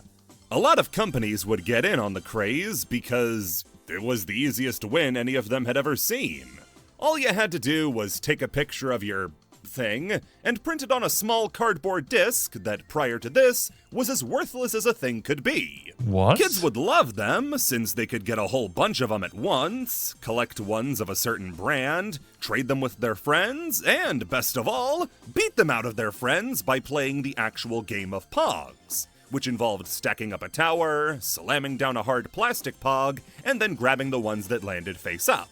A lot of companies would get in on the craze because it was the easiest win any of them had ever seen. All you had to do was take a picture of your thing and print it on a small cardboard disc that prior to this was as worthless as a thing could be. What? Kids would love them since they could get a whole bunch of them at once, collect ones of a certain brand, trade them with their friends, and best of all, beat them out of their friends by playing the actual game of Pogs, which involved stacking up a tower, slamming down a hard plastic Pog, and then grabbing the ones that landed face up.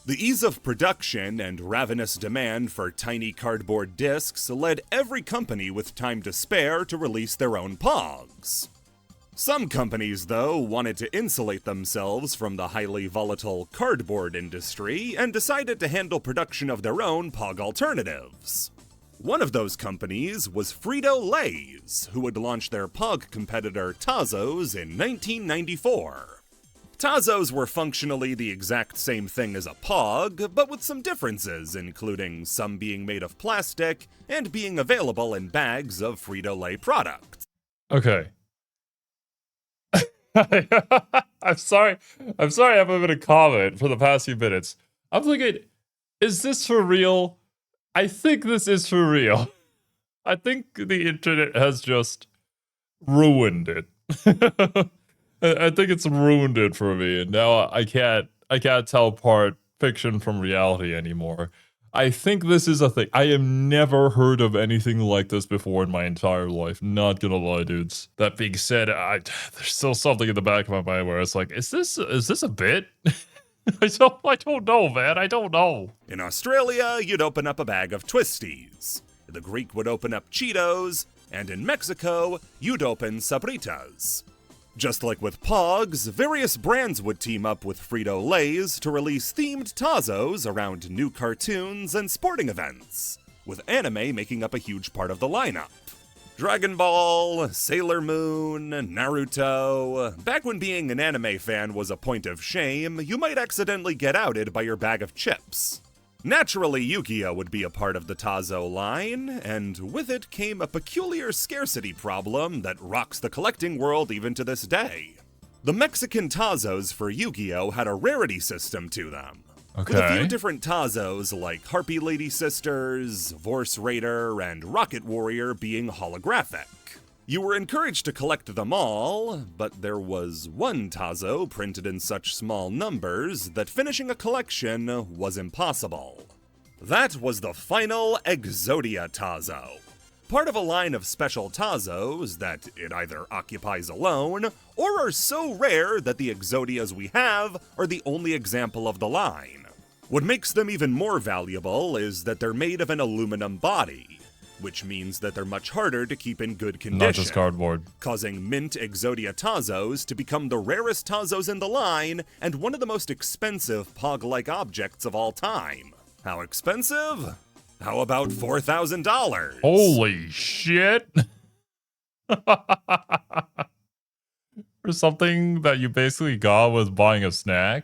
The ease of production and ravenous demand for tiny cardboard discs led every company with time to spare to release their own Pogs. Some companies, though, wanted to insulate themselves from the highly volatile cardboard industry and decided to handle production of their own Pog alternatives. One of those companies was Frito-Lay's, who would launch their Pog competitor Tazos in 1994. Tazos were functionally the exact same thing as a Pog, but with some differences, including some being made of plastic and being available in bags of Frito-Lay products. Okay. I'm sorry I haven't been a comment for the past few minutes. I'm thinking, is this for real? I think this is for real. I think the internet has just ruined it. I think it's ruined it for me, and now I can't tell apart fiction from reality anymore. I think this is a thing. I have never heard of anything like this before in my entire life. Not gonna lie, dudes. That being said, there's still something in the back of my mind where it's like, is this a bit? I don't know, man. I don't know. In Australia, you'd open up a bag of Twisties. The Greek would open up Cheetos, and in Mexico, you'd open Sabritas. Just like with Pogs, various brands would team up with Frito-Lay's to release themed Tazos around new cartoons and sporting events, with anime making up a huge part of the lineup. Dragon Ball, Sailor Moon, Naruto. Back when being an anime fan was a point of shame, you might accidentally get outed by your bag of chips. Naturally, Yu-Gi-Oh! Would be a part of the Tazo line, and with it came a peculiar scarcity problem that rocks the collecting world even to this day. The Mexican Tazos for Yu-Gi-Oh! Had a rarity system to them. Okay. With a few different Tazos like Harpy Lady Sisters, Vorse Raider, and Rocket Warrior being holographic. You were encouraged to collect them all, but there was one Tazo printed in such small numbers that finishing a collection was impossible. That was the final Exodia Tazo. Part of a line of special Tazos that it either occupies alone, or are so rare that the Exodias we have are the only example of the line. What makes them even more valuable is that they're made of an aluminum body, which means that they're much harder to keep in good condition. Not just cardboard. Causing mint Exodia Tazos to become the rarest Tazos in the line and one of the most expensive Pog-like objects of all time. How expensive? How about $4,000? Holy shit! For something that you basically got was buying a snack?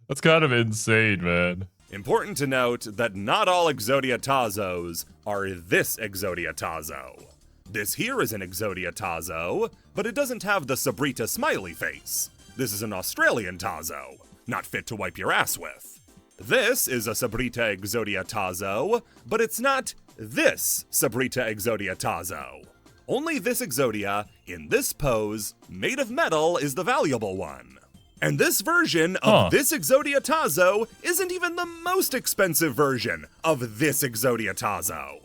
That's kind of insane, man. Important to note that not all Exodia Tazos are this Exodia Tazo. This here is an Exodia Tazo, but it doesn't have the Sabrita smiley face. This is an Australian Tazo, not fit to wipe your ass with. This is a Sabrita Exodia Tazo, but it's not this Sabrita Exodia Tazo. Only this Exodia, in this pose, made of metal, is the valuable one. And this version of this Exodia Tazo isn't even the most expensive version of this Exodia Tazo.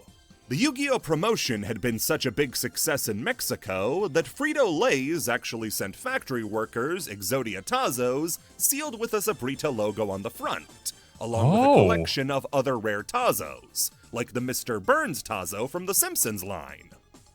The Yu-Gi-Oh! Promotion had been such a big success in Mexico that Frito-Lay's actually sent factory workers Exodia Tazos sealed with a Sabrita logo on the front, along with a collection of other rare Tazos, like the Mr. Burns Tazo from the Simpsons line.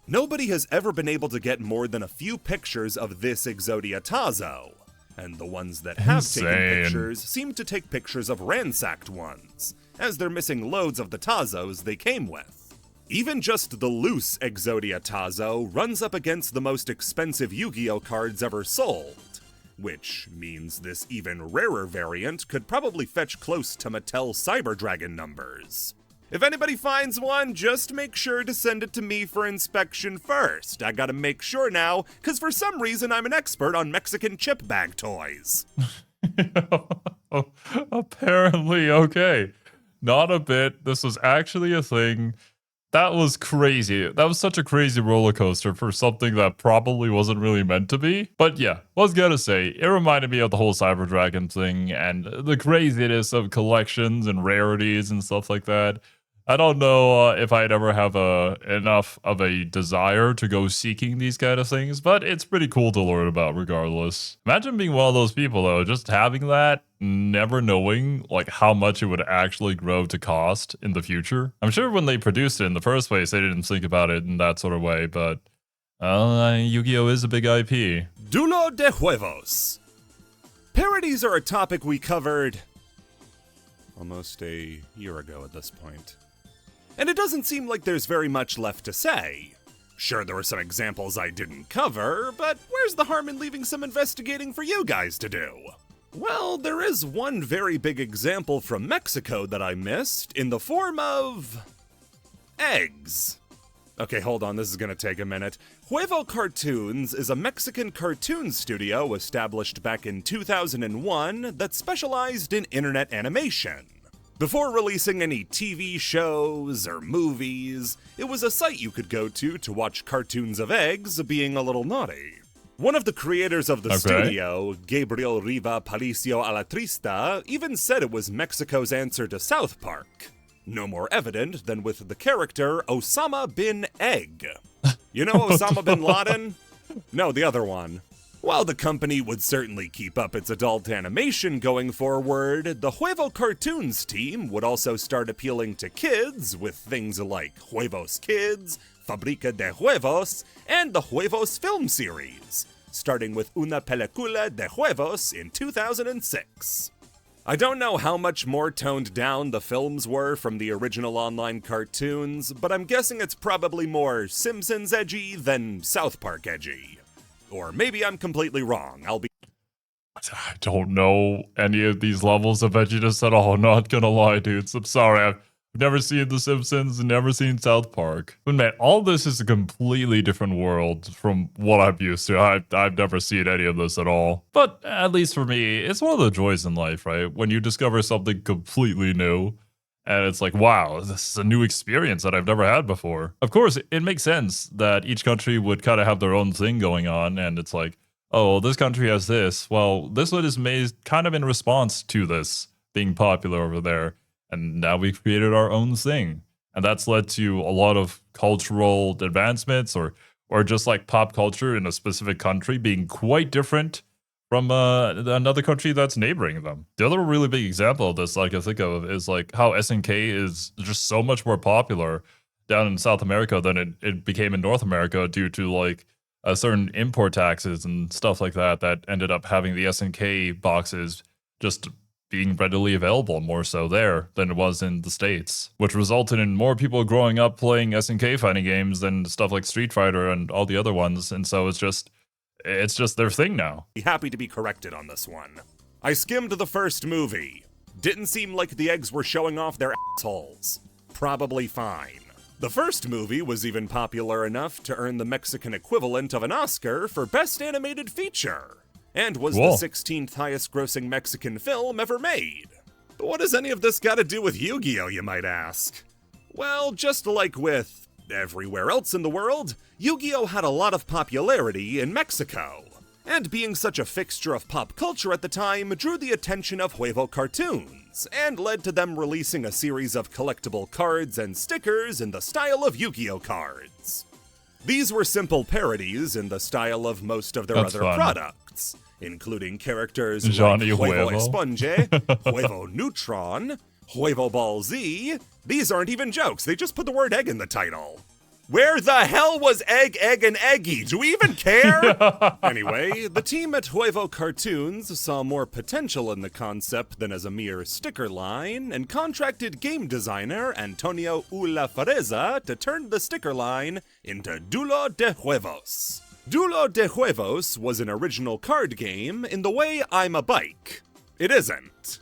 Nobody has ever been able to get more than a few pictures of this Exodia Tazo, and the ones that have taken pictures seem to take pictures of ransacked ones, as they're missing loads of the Tazos they came with. Even just the loose Exodia Tazo runs up against the most expensive Yu-Gi-Oh! Cards ever sold, which means this even rarer variant could probably fetch close to Mattel Cyber Dragon numbers. If anybody finds one, just make sure to send it to me for inspection first. I gotta make sure now, cause for some reason I'm an expert on Mexican chip bag toys. Apparently, okay. Not a bit. This was actually a thing. That was crazy. That was such a crazy roller coaster for something that probably wasn't really meant to be. But yeah, was gonna say, it reminded me of the whole Cyber Dragon thing and the craziness of collections and rarities and stuff like that. I don't know if I'd ever have enough of a desire to go seeking these kind of things, but it's pretty cool to learn about regardless. Imagine being one of those people though, just having that, never knowing like how much it would actually grow to cost in the future. I'm sure when they produced it in the first place, they didn't think about it in that sort of way, but Yu-Gi-Oh! Is a big IP. Duelo de Huevos. Parodies are a topic we covered almost a year ago at this point. And it doesn't seem like there's very much left to say. Sure, there were some examples I didn't cover, but where's the harm in leaving some investigating for you guys to do? Well, there is one very big example from Mexico that I missed in the form of eggs. Okay, hold on, this is gonna take a minute. Huevo Cartoons is a Mexican cartoon studio established back in 2001 that specialized in internet animation. Before releasing any TV shows or movies, it was a site you could go to watch cartoons of eggs being a little naughty. One of the creators of the studio, Gabriel Riva Palicio Alatrista, even said it was Mexico's answer to South Park. No more evident than with the character Osama bin Egg. You know Osama bin Laden? No, the other one. While the company would certainly keep up its adult animation going forward, the Huevo Cartoons team would also start appealing to kids with things like Huevos Kids, Fabrica de Huevos, and the Huevos film series, starting with Una Película de Huevos in 2006. I don't know how much more toned down the films were from the original online cartoons, but I'm guessing it's probably more Simpsons edgy than South Park edgy. Or maybe I'm completely wrong. I don't know any of these levels of edginess at all, not gonna lie, dudes. I'm sorry, I've never seen The Simpsons, never seen South Park. But man, all this is a completely different world from what I'm used to. I've never seen any of this at all. But at least for me, it's one of the joys in life, right? When you discover something completely new, and it's like, wow, this is a new experience that I've never had before. Of course, it makes sense that each country would kind of have their own thing going on, and it's like, oh, well, this country has this. Well, this one is made kind of in response to this being popular over there. And now we've created our own thing. And that's led to a lot of cultural advancements or just like pop culture in a specific country being quite different from another country that's neighboring them. The other really big example of this, like I think of, is like how SNK is just so much more popular down in South America than it became in North America due to like certain import taxes and stuff like that ended up having the SNK boxes just being readily available more so there than it was in the States, which resulted in more people growing up playing SNK fighting games than stuff like Street Fighter and all the other ones. And so it's just their thing now. Happy to be corrected on this one. I skimmed the first movie. Didn't seem like the eggs were showing off their assholes. Probably fine. The first movie was even popular enough to earn the Mexican equivalent of an Oscar for Best Animated Feature, and was the 16th highest grossing Mexican film ever made. But what does any of this got to do with Yu-Gi-Oh, you might ask? Well, just like with everywhere else in the world, Yu-Gi-Oh had a lot of popularity in Mexico, and being such a fixture of pop culture at the time drew the attention of Huevo Cartoons, and led to them releasing a series of collectible cards and stickers in the style of Yu-Gi-Oh cards. These were simple parodies in the style of most of their other products, including characters Johnny like Huevo Huevo. Esponje, Huevo Neutron, Huevo Ball Z. These aren't even jokes, they just put the word egg in the title. Where the hell was Egg, and Eggy? Do we even care? Anyway, the team at Huevo Cartoons saw more potential in the concept than as a mere sticker line, and contracted game designer Antonio Ula Fereza to turn the sticker line into Duelo de Huevos. Duelo de Huevos was an original card game in the way I'm a bike. It isn't.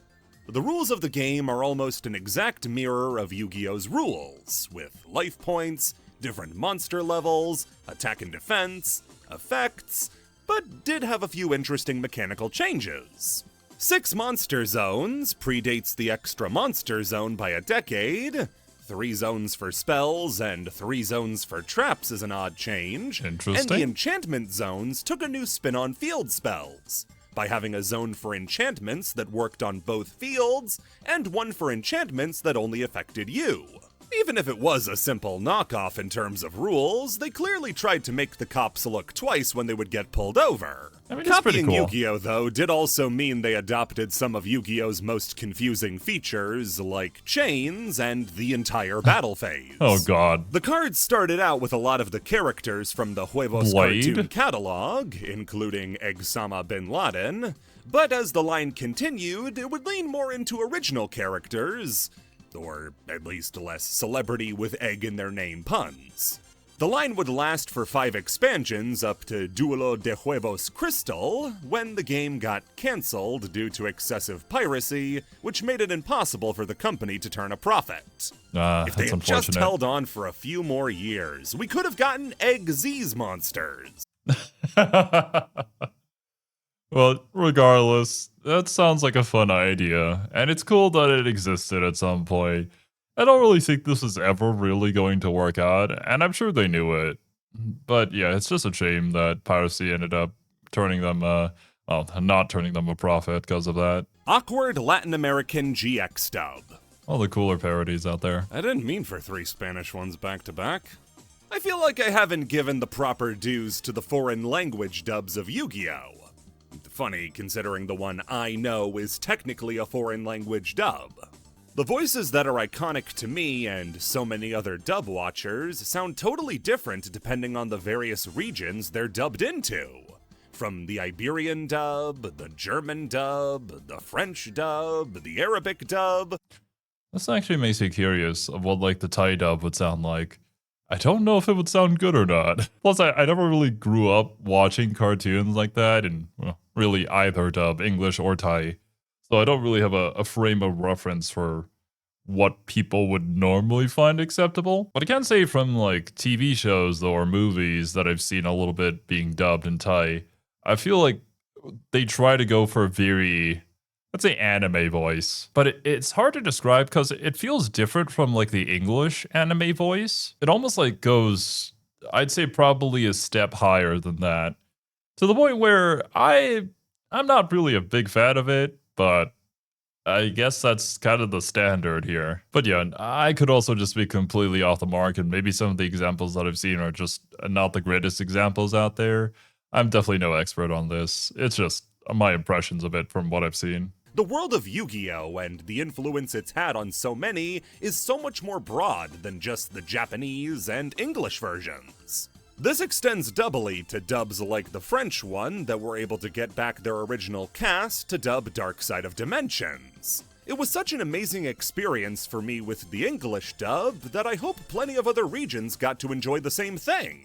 The rules of the game are almost an exact mirror of Yu-Gi-Oh's rules, with life points, different monster levels, attack and defense, effects, but did have a few interesting mechanical changes. 6 monster zones predates the extra monster zone by a decade. 3 zones for spells and 3 zones for traps is an odd change. Interesting. And the enchantment zones took a new spin on field spells, by having a zone for enchantments that worked on both fields, and one for enchantments that only affected you. Even if it was a simple knockoff in terms of rules, they clearly tried to make the cops look twice when they would get pulled over. I mean, it's pretty Copying cool. Yu-Gi-Oh! Though did also mean they adopted some of Yu-Gi-Oh's most confusing features, like chains and the entire battle phase. Oh god. The cards started out with a lot of the characters from the Huevos Blade? cartoon catalog, including Eggsama Bin Laden, but as the line continued, it would lean more into original characters, or at least less celebrity with egg in their name puns. The line would last for 5 expansions up to Duelo de Huevos Crystal, when the game got cancelled due to excessive piracy, which made it impossible for the company to turn a profit. If they That's had just unfortunate. held on for a few more years, we could have gotten Egg Z's monsters. Well, regardless, that sounds like a fun idea, and it's cool that it existed at some point. I don't really think this is ever really going to work out, and I'm sure they knew it. But yeah, it's just a shame that piracy ended up turning them, not turning them a profit because of that. Awkward Latin American GX dub. All the cooler parodies out there. I didn't mean for 3 Spanish ones back to back. I feel like I haven't given the proper dues to the foreign language dubs of Yu-Gi-Oh! Funny, considering the one I know is technically a foreign language dub. The voices that are iconic to me and so many other dub watchers sound totally different depending on the various regions they're dubbed into. From the Iberian dub, the German dub, the French dub, the Arabic dub. This actually makes me curious of what like the Thai dub would sound like. I don't know if it would sound good or not. Plus, I never really grew up watching cartoons like that, and well, really either dub, English or Thai. So I don't really have a frame of reference for what people would normally find acceptable. But I can say from like TV shows though, or movies that I've seen a little bit being dubbed in Thai, I feel like they try to go for a very, let's say, anime voice. But it's hard to describe because it feels different from like the English anime voice. It almost like goes, I'd say probably a step higher than that. To the point where I'm not really a big fan of it, but I guess that's kind of the standard here. But yeah, I could also just be completely off the mark, and maybe some of the examples that I've seen are just not the greatest examples out there. I'm definitely no expert on this. It's just my impressions of it from what I've seen. The world of Yu-Gi-Oh! And the influence it's had on so many is so much more broad than just the Japanese and English versions. This extends doubly to dubs like the French one that were able to get back their original cast to dub Dark Side of Dimensions. It was such an amazing experience for me with the English dub that I hope plenty of other regions got to enjoy the same thing.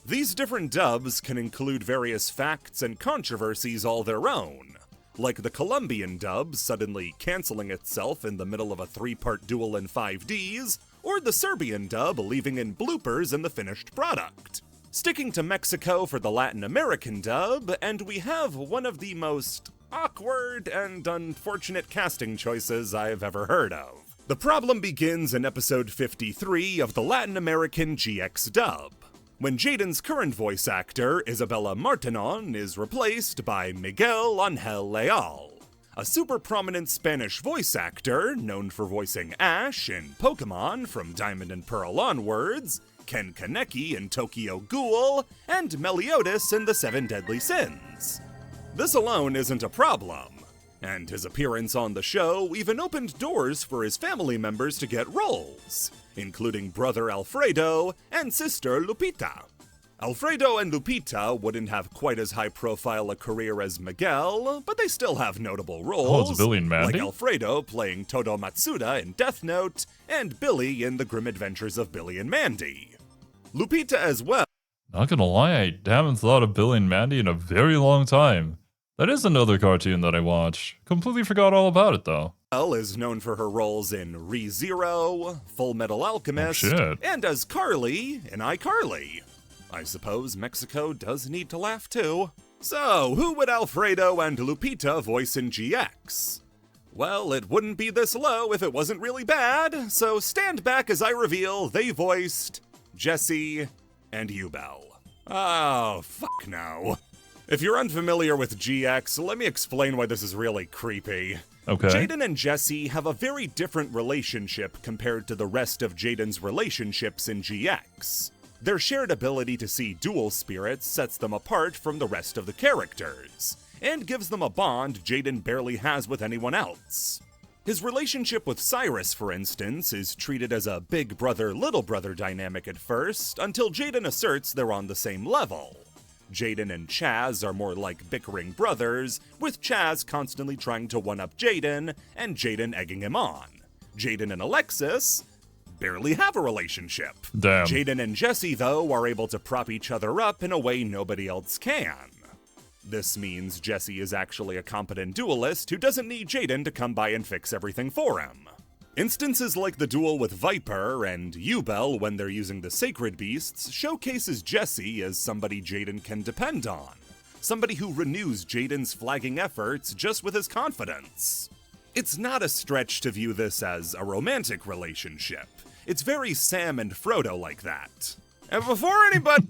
These different dubs can include various facts and controversies all their own, like the Colombian dub suddenly canceling itself in the middle of a 3-part duel in 5Ds, or the Serbian dub leaving in bloopers in the finished product. Sticking to Mexico for the Latin American dub, and we have one of the most awkward and unfortunate casting choices I've ever heard of. The problem begins in episode 53 of the Latin American GX dub, when Jaden's current voice actor, Isabella Martinon, is replaced by Miguel Angel Leal, a super prominent Spanish voice actor known for voicing Ash in Pokemon from Diamond and Pearl onwards, Ken Kaneki in Tokyo Ghoul, and Meliodas in The 7 Deadly Sins. This alone isn't a problem, and his appearance on the show even opened doors for his family members to get roles, including brother Alfredo and sister Lupita. Alfredo and Lupita wouldn't have quite as high-profile a career as Miguel, but they still have notable roles. Oh, it's Billy and Mandy? Like Alfredo playing Todo Matsuda in Death Note, and Billy in The Grim Adventures of Billy and Mandy. Lupita as well. Not gonna lie, I haven't thought of Billy and Mandy in a very long time. That is another cartoon that I watched. Completely forgot all about it though. Yubel is known for her roles in ReZero, Full Metal Alchemist, shit. and as Carly in iCarly. I suppose Mexico does need to laugh too. So, who would Alfredo and Lupita voice in GX? Well, it wouldn't be this low if it wasn't really bad, so stand back as I reveal they voiced Jesse and Yubel. Oh, fuck no. If you're unfamiliar with GX, let me explain why this is really creepy. Okay. Jaden and Jesse have a very different relationship compared to the rest of Jaden's relationships in GX. Their shared ability to see dual spirits sets them apart from the rest of the characters, and gives them a bond Jaden barely has with anyone else. His relationship with Cyrus, for instance, is treated as a big brother-little brother dynamic at first, until Jaden asserts they're on the same level. Jaden and Chaz are more like bickering brothers, with Chaz constantly trying to one-up Jaden, and Jaden egging him on. Jaden and Alexis barely have a relationship. Damn. Jaden and Jesse, though, are able to prop each other up in a way nobody else can. This means Jesse is actually a competent duelist who doesn't need Jaden to come by and fix everything for him. Instances like the duel with Viper and Yubel when they're using the Sacred Beasts showcases Jesse as somebody Jaden can depend on. Somebody who renews Jaden's flagging efforts just with his confidence. It's not a stretch to view this as a romantic relationship. It's very Sam and Frodo like that. And before anybody...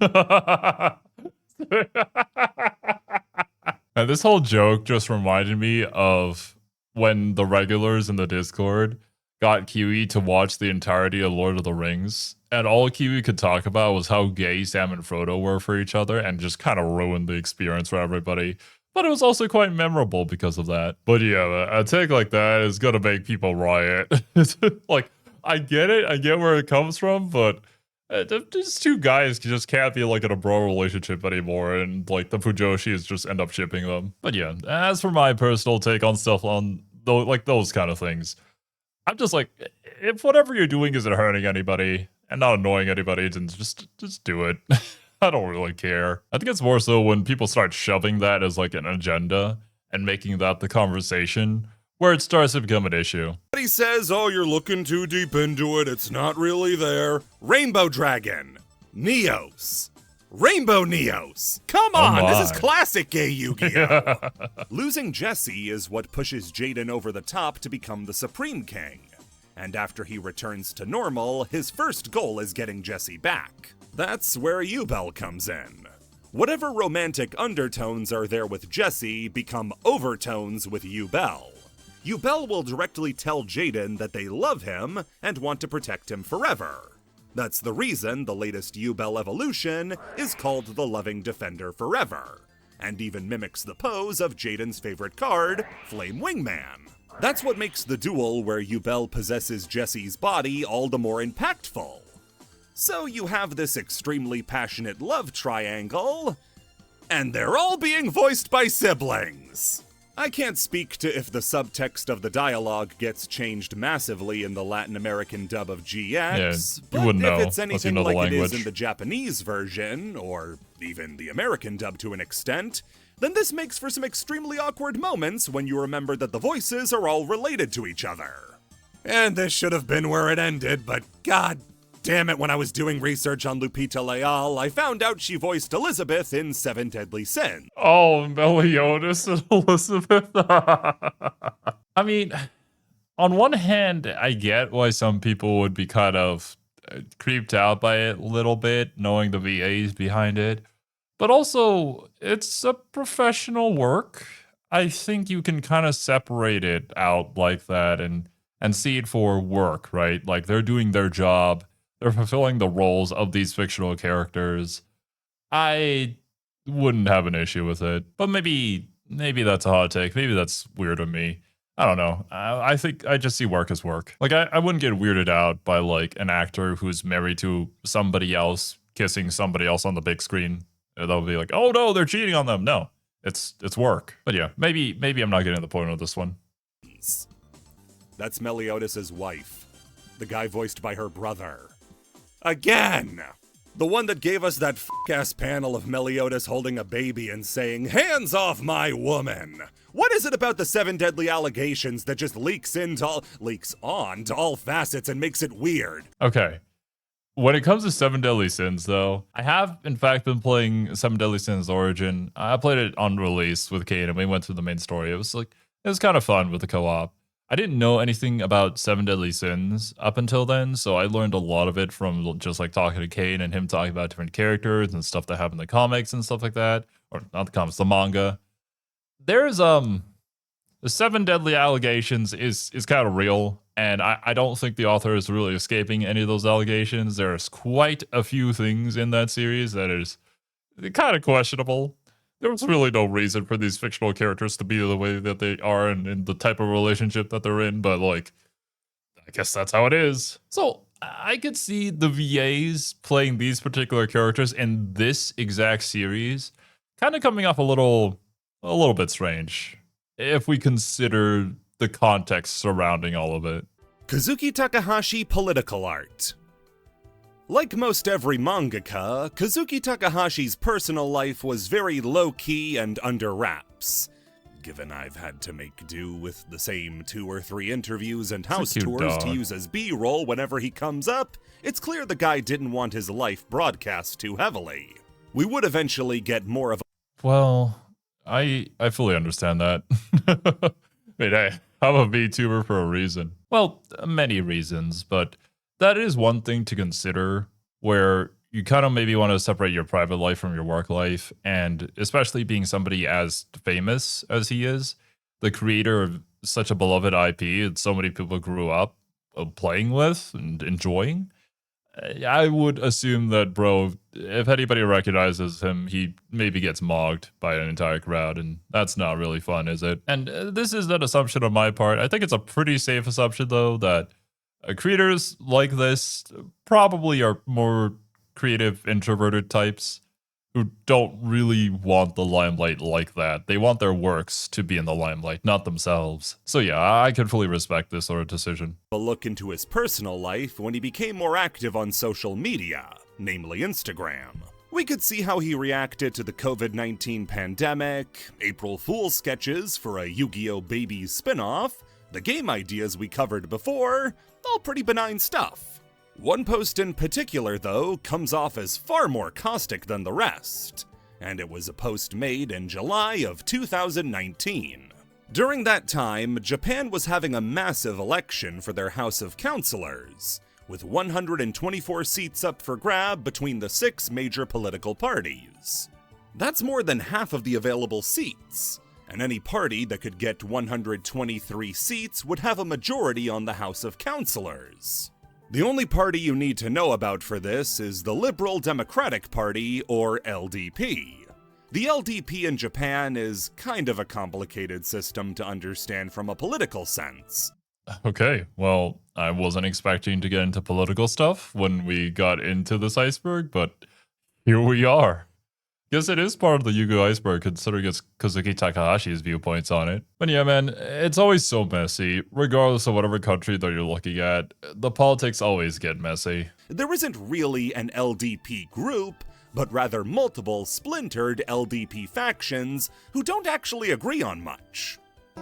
And this whole joke just reminded me of when the regulars in the Discord got Kiwi to watch the entirety of Lord of the Rings, and all Kiwi could talk about was how gay Sam and Frodo were for each other, and just kind of ruined the experience for everybody. But it was also quite memorable because of that. But yeah, a take like that is gonna make people riot. Like, I get it, I get where it comes from, but these two guys just can't be like in a bro relationship anymore, and like the Fujoshis just end up shipping them. But yeah, as for my personal take on stuff on like those kind of things, I'm just like, if whatever you're doing isn't hurting anybody and not annoying anybody, then just do it. I don't really care. I think it's more so when people start shoving that as like an agenda and making that the conversation where it starts to become an issue. He says, oh, you're looking too deep into it, it's not really there. Rainbow Dragon. Neos. Rainbow Neos. Come on, this is classic gay Yu-Gi-Oh! Losing Jesse is what pushes Jaden over the top to become the Supreme King. And after he returns to normal, his first goal is getting Jesse back. That's where Yubel comes in. Whatever romantic undertones are there with Jesse become overtones with Yubel. Yubel will directly tell Jaden that they love him and want to protect him forever. That's the reason the latest Yubel evolution is called the Loving Defender Forever, and even mimics the pose of Jaden's favorite card, Flame Wingman. That's what makes the duel where Yubel possesses Jesse's body all the more impactful. So you have this extremely passionate love triangle, and they're all being voiced by siblings. I can't speak to if the subtext of the dialogue gets changed massively in the Latin American dub of GX, but if it's anything like it is in the Japanese version, or even the American dub to an extent, then this makes for some extremely awkward moments when you remember that the voices are all related to each other. And this should have been where it ended, but god damn it, when I was doing research on Lupita Leal, I found out she voiced Elizabeth in Seven Deadly Sins. Oh, Meliodas and Elizabeth. I mean, on one hand, I get why some people would be kind of creeped out by it a little bit, knowing the VAs behind it. But also, it's a professional work. I think you can kind of separate it out like that and see it for work, right? Like, they're doing their job. They're fulfilling the roles of these fictional characters. I wouldn't have an issue with it. But maybe that's a hot take. Maybe that's weird of me. I don't know. I think I just see work as work. Like, I wouldn't get weirded out by, like, an actor who's married to somebody else kissing somebody else on the big screen. They'll be like, oh no, they're cheating on them. No, it's work. But yeah, maybe I'm not getting the point of this one. That's Meliodas' wife. The guy voiced by her brother. Again! The one that gave us that f***ass panel of Meliodas holding a baby and saying, "Hands off my woman!" What is it about the 7 deadly allegations that just leaks on to all facets and makes it weird? Okay. When it comes to 7 Deadly Sins, though, I have, in fact, been playing 7 Deadly Sins Origin. I played it on release with Kate, and we went through the main story. It was kind of fun with the co-op. I didn't know anything about 7 Deadly Sins up until then, so I learned a lot of it from just like talking to Kate and him talking about different characters and stuff that happened in the comics and stuff like that. Or not the comics, the manga. There's the 7 Deadly Allegations is kind of real. And I don't think the author is really escaping any of those allegations. There's quite a few things in that series that is kind of questionable. There was really no reason for these fictional characters to be the way that they are and the type of relationship that they're in, but like, I guess that's how it is. So I could see the VAs playing these particular characters in this exact series kind of coming off a little bit strange if we consider the context surrounding all of it. Kazuki Takahashi political art. Like most every mangaka, Kazuki Takahashi's personal life was very low-key and under wraps. Given I've had to make do with the same 2 or 3 interviews and house tours to use as B-roll whenever he comes up, it's clear the guy didn't want his life broadcast too heavily. We would eventually get more of a— Well, I fully understand that. I mean, I'm a VTuber for a reason. Well, many reasons, but that is one thing to consider where you kind of maybe want to separate your private life from your work life. And especially being somebody as famous as he is, the creator of such a beloved IP that so many people grew up playing with and enjoying. I would assume that, bro, if anybody recognizes him, he maybe gets mocked by an entire crowd, and that's not really fun, is it? And this is an assumption on my part. I think it's a pretty safe assumption, though, that creators like this probably are more creative, introverted types who don't really want the limelight like that. They want their works to be in the limelight, not themselves. So yeah, I can fully respect this sort of decision. A look into his personal life when he became more active on social media, namely Instagram. We could see how he reacted to the COVID-19 pandemic, April Fool's sketches for a Yu-Gi-Oh! Babies spin-off, the game ideas we covered before, all pretty benign stuff. One post in particular, though, comes off as far more caustic than the rest, and it was a post made in July of 2019. During that time, Japan was having a massive election for their House of Councilors, with 124 seats up for grab between the 6 major political parties. That's more than half of the available seats, and any party that could get 123 seats would have a majority on the House of Councilors. The only party you need to know about for this is the Liberal Democratic Party, or LDP. The LDP in Japan is kind of a complicated system to understand from a political sense. Okay, well, I wasn't expecting to get into political stuff when we got into this iceberg, but here we are. Guess it is part of the Yu-Gi-Oh! Iceberg, considering it's Kazuki Takahashi's viewpoints on it. But yeah, man, it's always so messy. Regardless of whatever country that you're looking at, the politics always get messy. There isn't really an LDP group, but rather multiple splintered LDP factions who don't actually agree on much.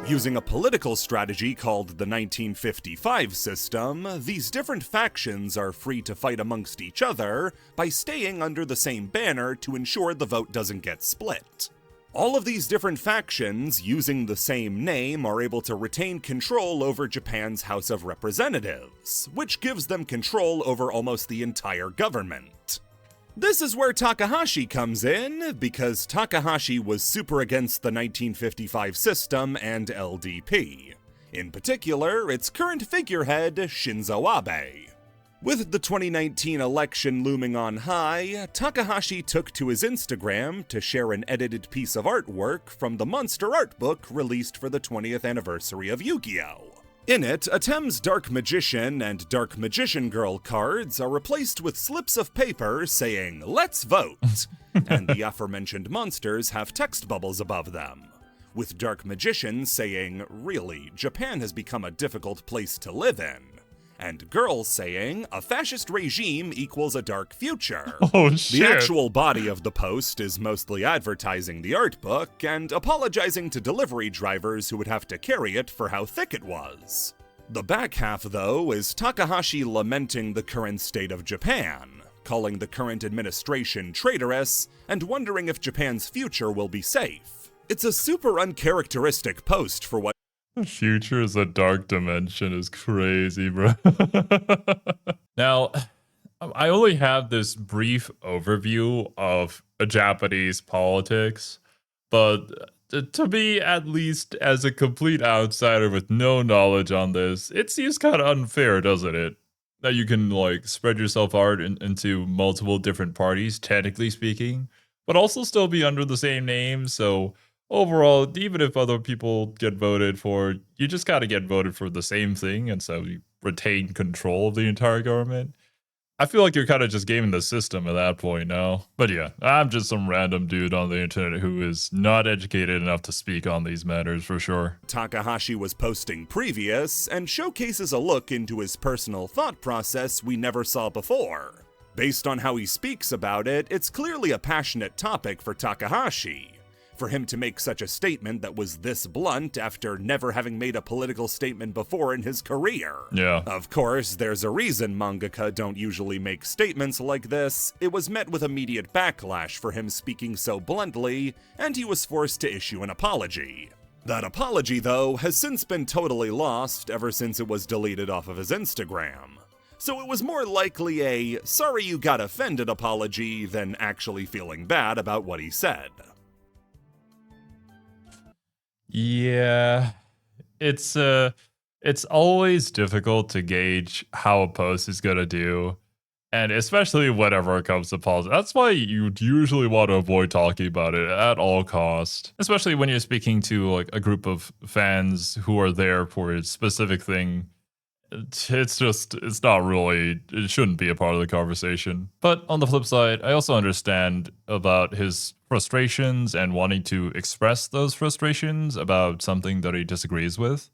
Using a political strategy called the 1955 system, these different factions are free to fight amongst each other by staying under the same banner to ensure the vote doesn't get split. All of these different factions, using the same name, are able to retain control over Japan's House of Representatives, which gives them control over almost the entire government. This is where Takahashi comes in, because Takahashi was super against the 1955 system and LDP. In particular, its current figurehead, Shinzo Abe. With the 2019 election looming on high, Takahashi took to his Instagram to share an edited piece of artwork from the Monster Art Book released for the 20th anniversary of Yu-Gi-Oh! In it, Atem's Dark Magician and Dark Magician Girl cards are replaced with slips of paper saying, "Let's vote," and the aforementioned monsters have text bubbles above them, with Dark Magician saying, "Really, Japan has become a difficult place to live in," and girls saying a fascist regime equals a dark future. Oh, shit. The actual body of the post is mostly advertising the art book and apologizing to delivery drivers who would have to carry it for how thick it was. The back half, though, is Takahashi lamenting the current state of Japan, calling the current administration traitorous, and wondering if Japan's future will be safe. It's a super uncharacteristic post for what The future is a dark dimension is crazy, bro. Now, I only have this brief overview of Japanese politics, but to me, at least as a complete outsider with no knowledge on this, it seems kind of unfair, doesn't it? That you can, like, spread yourself out into multiple different parties, technically speaking, but also still be under the same name, so overall, even if other people get voted for, you just gotta get voted for the same thing, and so you retain control of the entire government. I feel like you're kind of just gaming the system at that point now. But yeah, I'm just some random dude on the internet who is not educated enough to speak on these matters for sure. Takahashi was posting previous, and showcases a look into his personal thought process we never saw before. Based on how he speaks about it, it's clearly a passionate topic for Takahashi. For him to make such a statement that was this blunt after never having made a political statement before in his career. Yeah. Of course, there's a reason mangaka don't usually make statements like this. It was met with immediate backlash for him speaking so bluntly, and he was forced to issue an apology. That apology, though, has since been totally lost ever since it was deleted off of his Instagram. So it was more likely a sorry you got offended apology than actually feeling bad about what he said. Yeah, it's always difficult to gauge how a post is gonna do, and especially whenever it comes to politics. That's why you usually want to avoid talking about it at all cost, especially when you're speaking to like a group of fans who are there for a specific thing. It's not really, it shouldn't be a part of the conversation. But on the flip side, I also understand about his frustrations and wanting to express those frustrations about something that he disagrees with,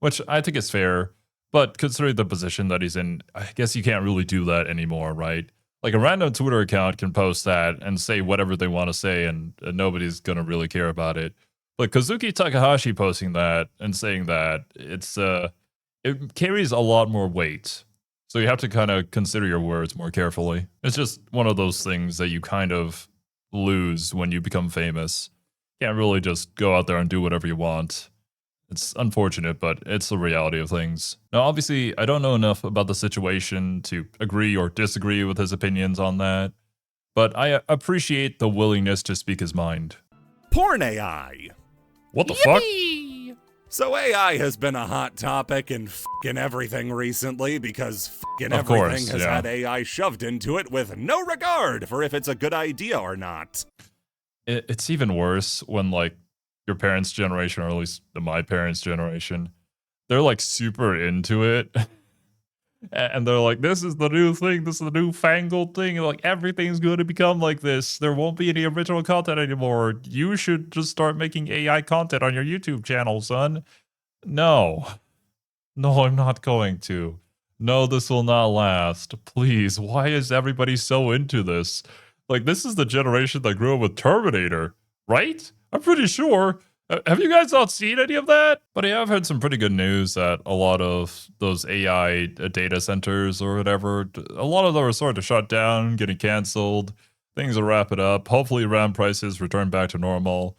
which I think is fair. But considering the position that he's in, I guess you can't really do that anymore, right? Like a random Twitter account can post that and say whatever they want to say, and nobody's going to really care about it. But Kazuki Takahashi posting that and saying that, it carries a lot more weight. So you have to kind of consider your words more carefully. It's just one of those things that you kind of lose when you become famous. Can't really just go out there and do whatever you want. It's unfortunate, but it's the reality of things. Now, obviously, I don't know enough about the situation to agree or disagree with his opinions on that, but I appreciate the willingness to speak his mind. Porn AI. What the fuck? So AI has been a hot topic in f***ing everything recently because f***ing Of everything course, has yeah. had AI shoved into it with no regard for if it's a good idea or not. It's even worse when, like, your parents' generation, or at least my parents' generation, they're, like, super into it. And they're like, this is the new thing, this is the new fangled thing, like, everything's going to become like this. There won't be any original content anymore. You should just start making AI content on your YouTube channel, son. No, I'm not going to. No, this will not last. Please, why is everybody so into this? Like, this is the generation that grew up with Terminator, right? I'm pretty sure. Have you guys not seen any of that? But yeah, I've heard some pretty good news that a lot of those AI data centers or whatever, a lot of them are starting to shut down, getting canceled. Things will wrap it up. Hopefully RAM prices return back to normal.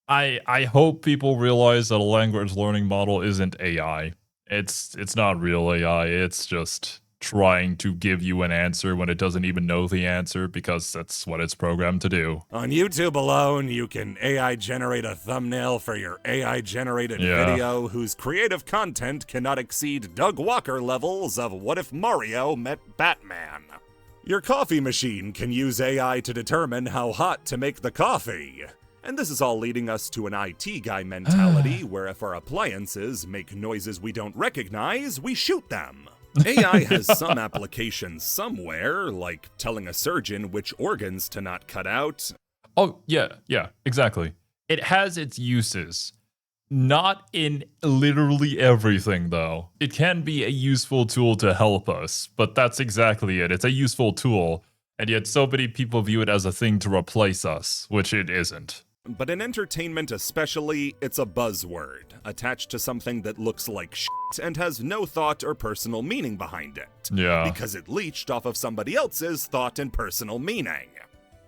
I hope people realize that a language learning model isn't AI. It's not real AI. It's just trying to give you an answer when it doesn't even know the answer, because that's what it's programmed to do. On YouTube alone, you can AI generate a thumbnail for your AI generated Yeah. video whose creative content cannot exceed Doug Walker levels of What If Mario Met Batman. Your coffee machine can use AI to determine how hot to make the coffee. And this is all leading us to an IT guy mentality where if our appliances make noises we don't recognize, we shoot them. AI has some applications somewhere, like telling a surgeon which organs to not cut out. Oh, yeah, exactly. It has its uses. Not in literally everything, though. It can be a useful tool to help us, but that's exactly it. It's a useful tool, and yet so many people view it as a thing to replace us, which it isn't. But in entertainment especially, it's a buzzword, attached to something that looks like shit and has no thought or personal meaning behind it. Yeah. Because it leached off of somebody else's thought and personal meaning.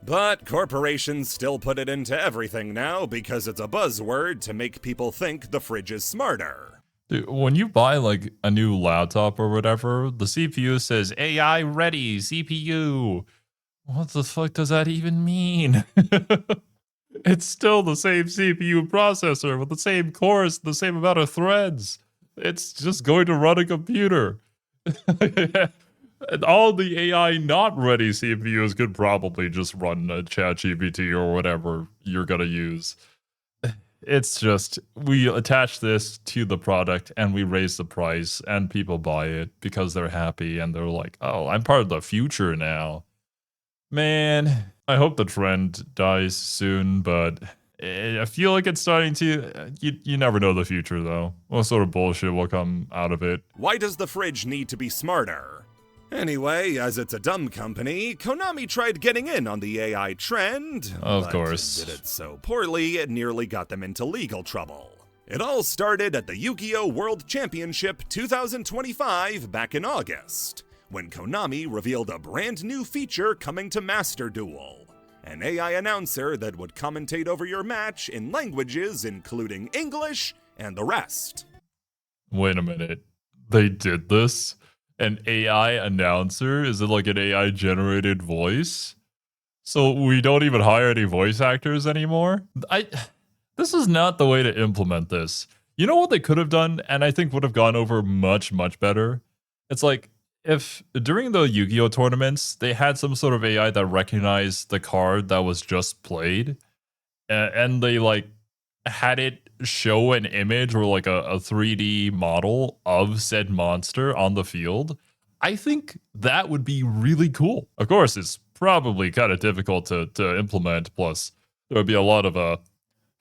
But corporations still put it into everything now because it's a buzzword to make people think the fridge is smarter. Dude, when you buy like a new laptop or whatever, the CPU says AI ready CPU. What the fuck does that even mean? It's still the same CPU processor with the same cores, the same amount of threads. It's just going to run a computer. And all the AI not ready CPUs could probably just run a ChatGPT or whatever you're going to use. It's just, we attach this to the product and we raise the price and people buy it because they're happy and they're like, oh, I'm part of the future now. Man, I hope the trend dies soon, but I feel like it's starting to. You never know the future, though. What sort of bullshit will come out of it? Why does the fridge need to be smarter? Anyway, as it's a dumb company, Konami tried getting in on the AI trend. Of but course. did it so poorly, it nearly got them into legal trouble. It all started at the Yu-Gi-Oh! World Championship 2025 back in August, when Konami revealed a brand new feature coming to Master Duel. An AI announcer that would commentate over your match in languages including English and the rest. Wait a minute. They did this? An AI announcer? Is it like an AI generated voice? So we don't even hire any voice actors anymore? This is not the way to implement this. You know what they could have done, and I think would have gone over much, much better? It's like, if during the Yu-Gi-Oh! Tournaments, they had some sort of AI that recognized the card that was just played, and they like had it show an image or like a 3D model of said monster on the field, I think that would be really cool. Of course, it's probably kind of difficult to implement, plus there would be a lot of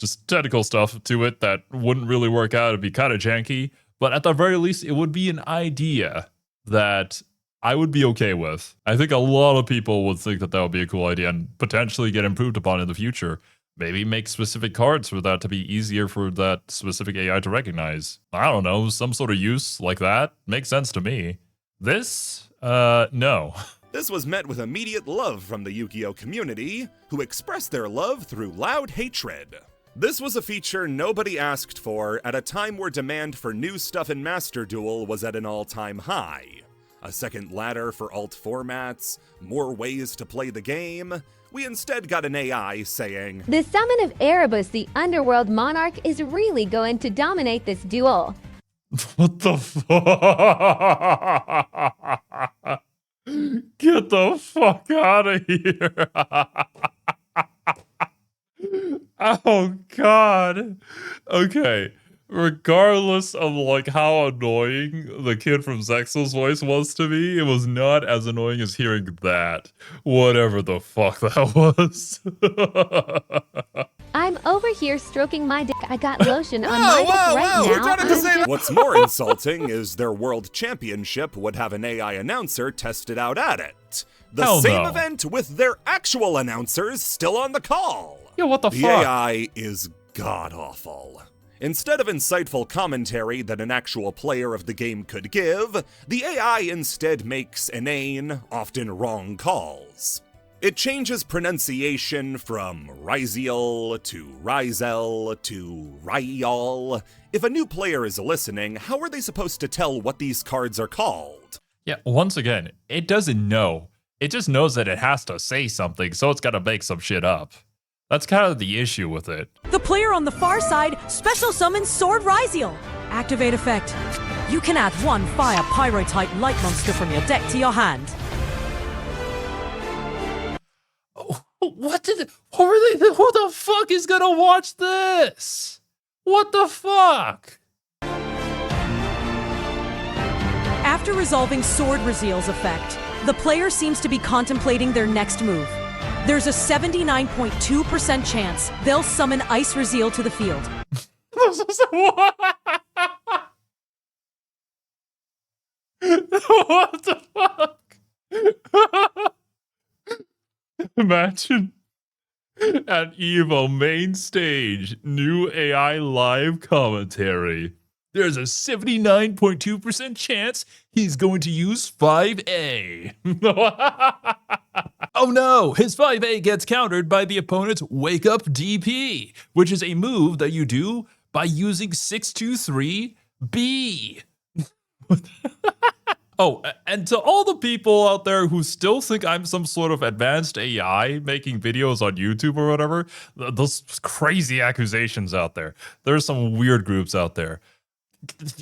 just technical stuff to it that wouldn't really work out. It'd be kind of janky, but at the very least, it would be an idea that I would be okay with. I think a lot of people would think that that would be a cool idea and potentially get improved upon in the future. Maybe make specific cards for that to be easier for that specific AI to recognize. I don't know, some sort of use like that makes sense to me. This? No. This was met with immediate love from the Yu-Gi-Oh! Community, who expressed their love through loud hatred. This was a feature nobody asked for at a time where demand for new stuff in Master Duel was at an all-time high. A second ladder for alt formats, more ways to play the game. We instead got an AI saying, "The summon of Erebus, the underworld monarch, is really going to dominate this duel." What the fuck? Get the fuck out of here. Oh, God. Okay. Regardless of like how annoying the kid from Zexel's voice was to me, it was not as annoying as hearing that. Whatever the fuck that was. I'm over here stroking my dick. I got lotion on my dick right We're now. trying to say what's more insulting is their world championship would have an AI announcer tested out at it. The Hell same no. event with their actual announcers still on the call. Yo, what the The fuck? AI is god-awful. Instead of insightful commentary that an actual player of the game could give, the AI instead makes inane, often wrong calls. It changes pronunciation from Ryziel to Ryzel to Ryal. If a new player is listening, how are they supposed to tell what these cards are called? Yeah, once again, it doesn't know. It just knows that it has to say something, so it's gotta make some shit up. That's kind of the issue with it. The player on the far side special summons Sword Ryziel. Activate effect. You can add one fire pyro-type light monster from your deck to your hand. What were they? Who the fuck is gonna watch this? What the fuck? After resolving Sword Ryziel's effect, the player seems to be contemplating their next move. There's a 79.2% chance they'll summon Ice Ryziel to the field. This is what? What the fuck? Imagine at EVO main stage, new AI live commentary. There's a 79.2% chance he's going to use 5A. Oh no, his 5A gets countered by the opponent's Wake Up DP, which is a move that you do by using 623B. Oh, and to all the people out there who still think I'm some sort of advanced AI making videos on YouTube or whatever, those crazy accusations out there. There's some weird groups out there.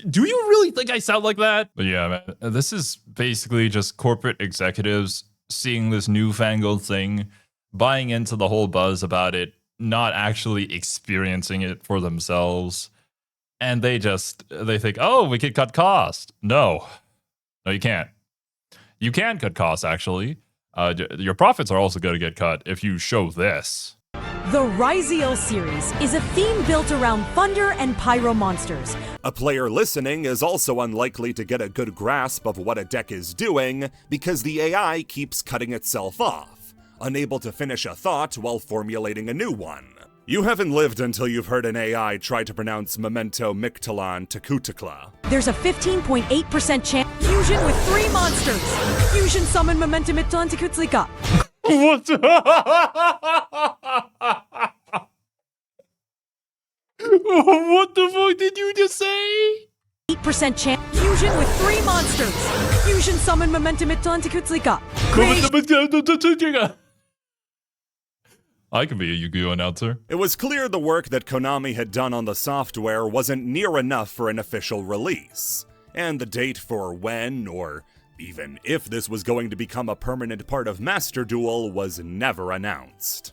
Do you really think I sound like that? But yeah, man, this is basically just corporate executives seeing this newfangled thing, buying into the whole buzz about it, not actually experiencing it for themselves. And they think, oh, we could cut cost. No, you can't. You can cut costs, actually. Your profits are also going to get cut if you show this. The Ryziel series is a theme built around thunder and pyro monsters. A player listening is also unlikely to get a good grasp of what a deck is doing because the AI keeps cutting itself off, unable to finish a thought while formulating a new one. You haven't lived until you've heard an AI try to pronounce Memento Mictlan Tekutikla. There's a 15.8% chance fusion with 3 monsters. Fusion summon Memento Mictlan Tekutikla. What the? What the fuck did you just say? 8% chance fusion with 3 monsters. Fusion summon Memento Mictlan Tekutikla. I can be a Yu-Gi-Oh announcer. It was clear the work that Konami had done on the software wasn't near enough for an official release, and the date for when, or even if this was going to become a permanent part of Master Duel was never announced.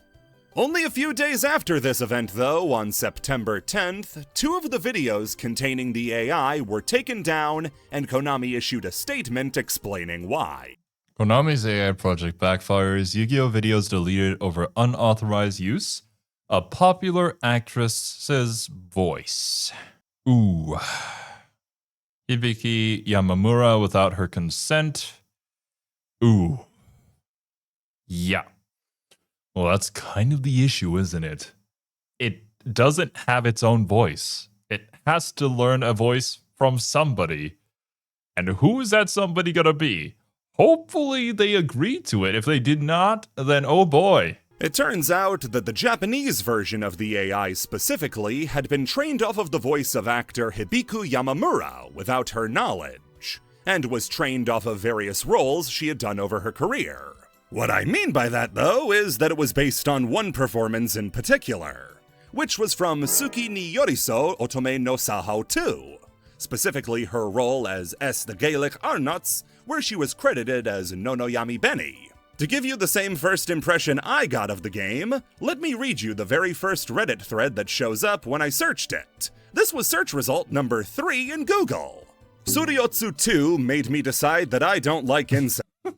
Only a few days after this event, though, on September 10th, 2 of the videos containing the AI were taken down, and Konami issued a statement explaining why. Konami's AI project backfires, Yu-Gi-Oh! Videos deleted over unauthorized use, a popular actress's voice. Ooh. Hibiki Yamamura without her consent. Ooh. Yeah. Well, that's kind of the issue, isn't it? It doesn't have its own voice. It has to learn a voice from somebody. And who is that somebody gonna be? Hopefully they agreed to it. If they did not, then oh boy. It turns out that the Japanese version of the AI specifically had been trained off of the voice of actor Hibiki Yamamura without her knowledge, and was trained off of various roles she had done over her career. What I mean by that, though, is that it was based on one performance in particular, which was from Suki ni Yoriso Otome no Sahao 2, specifically her role as S. the Gaelic Arnots, where she was credited as Nonoyami Benny. To give you the same first impression I got of the game, let me read you the very first Reddit thread that shows up when I searched it. This was search result number 3 in Google. Suryotsu 2 made me decide that I don't like insects. What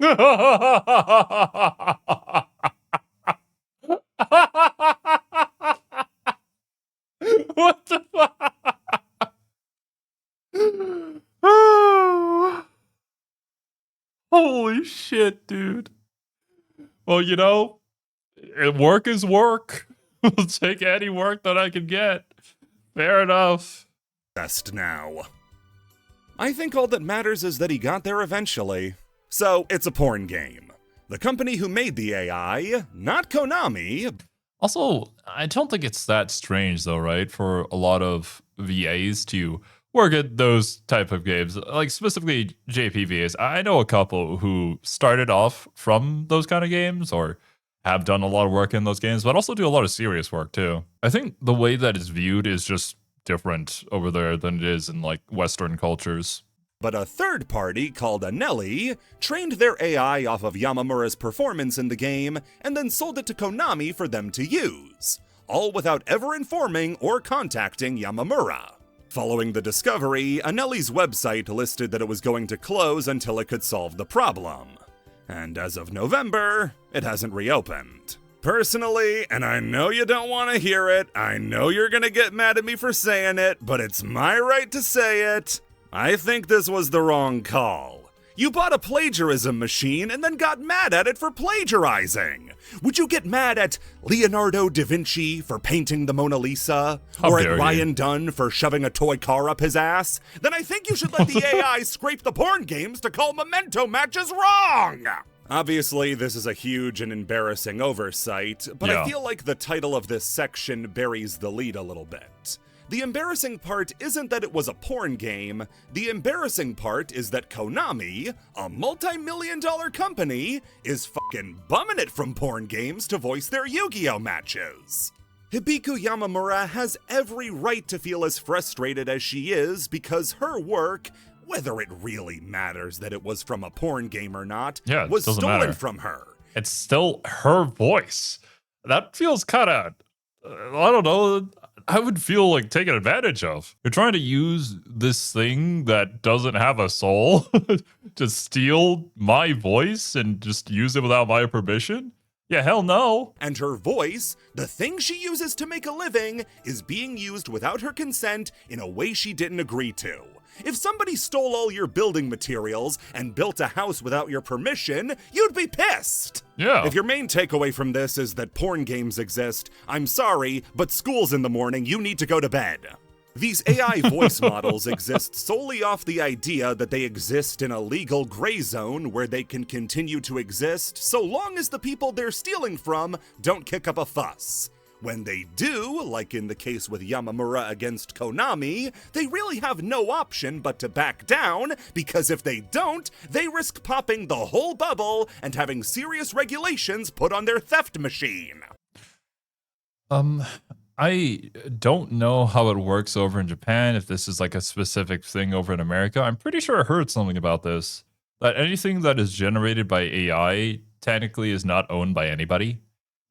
the fuck? Holy shit, dude. Well, you know, work is work. I'll take any work that I can get. Fair enough. Best now. I think all that matters is that he got there eventually. So, it's a porn game. The company who made the AI, not Konami. Also, I don't think it's that strange though, right? For a lot of VAs to work at those type of games, like specifically JPVAs. I know a couple who started off from those kind of games or have done a lot of work in those games, but also do a lot of serious work too. I think the way that it's viewed is just different over there than it is in like Western cultures. But a third party called Anelli trained their AI off of Yamamura's performance in the game and then sold it to Konami for them to use, all without ever informing or contacting Yamamura. Following the discovery, Anelli's website listed that it was going to close until it could solve the problem. And as of November, it hasn't reopened. Personally, and I know you don't want to hear it, I know you're gonna get mad at me for saying it, but it's my right to say it. I think this was the wrong call. You bought a plagiarism machine and then got mad at it for plagiarizing. Would you get mad at Leonardo da Vinci for painting the Mona Lisa? Or at Ryan Dunn for shoving a toy car up his ass? Then I think you should let the AI scrape the porn games to call memento matches wrong! Obviously, this is a huge and embarrassing oversight, but I feel like the title of this section buries the lead a little bit. The embarrassing part isn't that it was a porn game, the embarrassing part is that Konami, a multi-million-dollar company, is fucking bumming it from porn games to voice their Yu-Gi-Oh! Matches. Hibiko Yamamura has every right to feel as frustrated as she is because her work, whether it really matters that it was from a porn game or not, was stolen from her. It's still her voice. That feels kind of, I don't know, I would feel like taken advantage of. You're trying to use this thing that doesn't have a soul to steal my voice and just use it without my permission? Yeah, hell no. And her voice, the thing she uses to make a living, is being used without her consent in a way she didn't agree to. If somebody stole all your building materials and built a house without your permission, you'd be pissed. Yeah. If your main takeaway from this is that porn games exist, I'm sorry, but school's in the morning, you need to go to bed. These AI voice models exist solely off the idea that they exist in a legal gray zone where they can continue to exist so long as the people they're stealing from don't kick up a fuss. When they do, like in the case with Yamamura against Konami, they really have no option but to back down, because if they don't, they risk popping the whole bubble and having serious regulations put on their theft machine. I don't know how it works over in Japan, if this is like a specific thing over in America. I'm pretty sure I heard something about this, that anything that is generated by AI technically is not owned by anybody.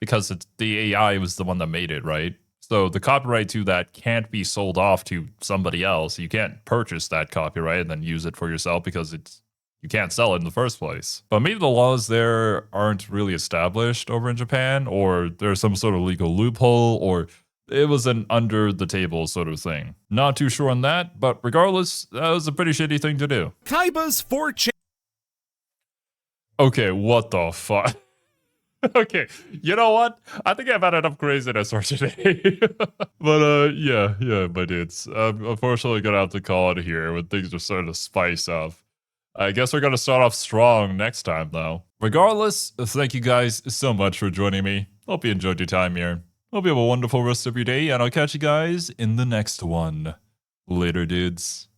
Because the AI was the one that made it, right? So the copyright to that can't be sold off to somebody else. You can't purchase that copyright and then use it for yourself because you can't sell it in the first place. But maybe the laws there aren't really established over in Japan, or there's some sort of legal loophole, or it was an under the table sort of thing. Not too sure on that, but regardless, that was a pretty shitty thing to do. Kaiba's 4chan. Okay, what the fuck? Okay, you know what? I think I've had enough craziness for today. But yeah, my dudes. I'm unfortunately gonna have to call it here when things are starting to spice up. I guess we're gonna start off strong next time, though. Regardless, thank you guys so much for joining me. Hope you enjoyed your time here. Hope you have a wonderful rest of your day, and I'll catch you guys in the next one. Later, dudes.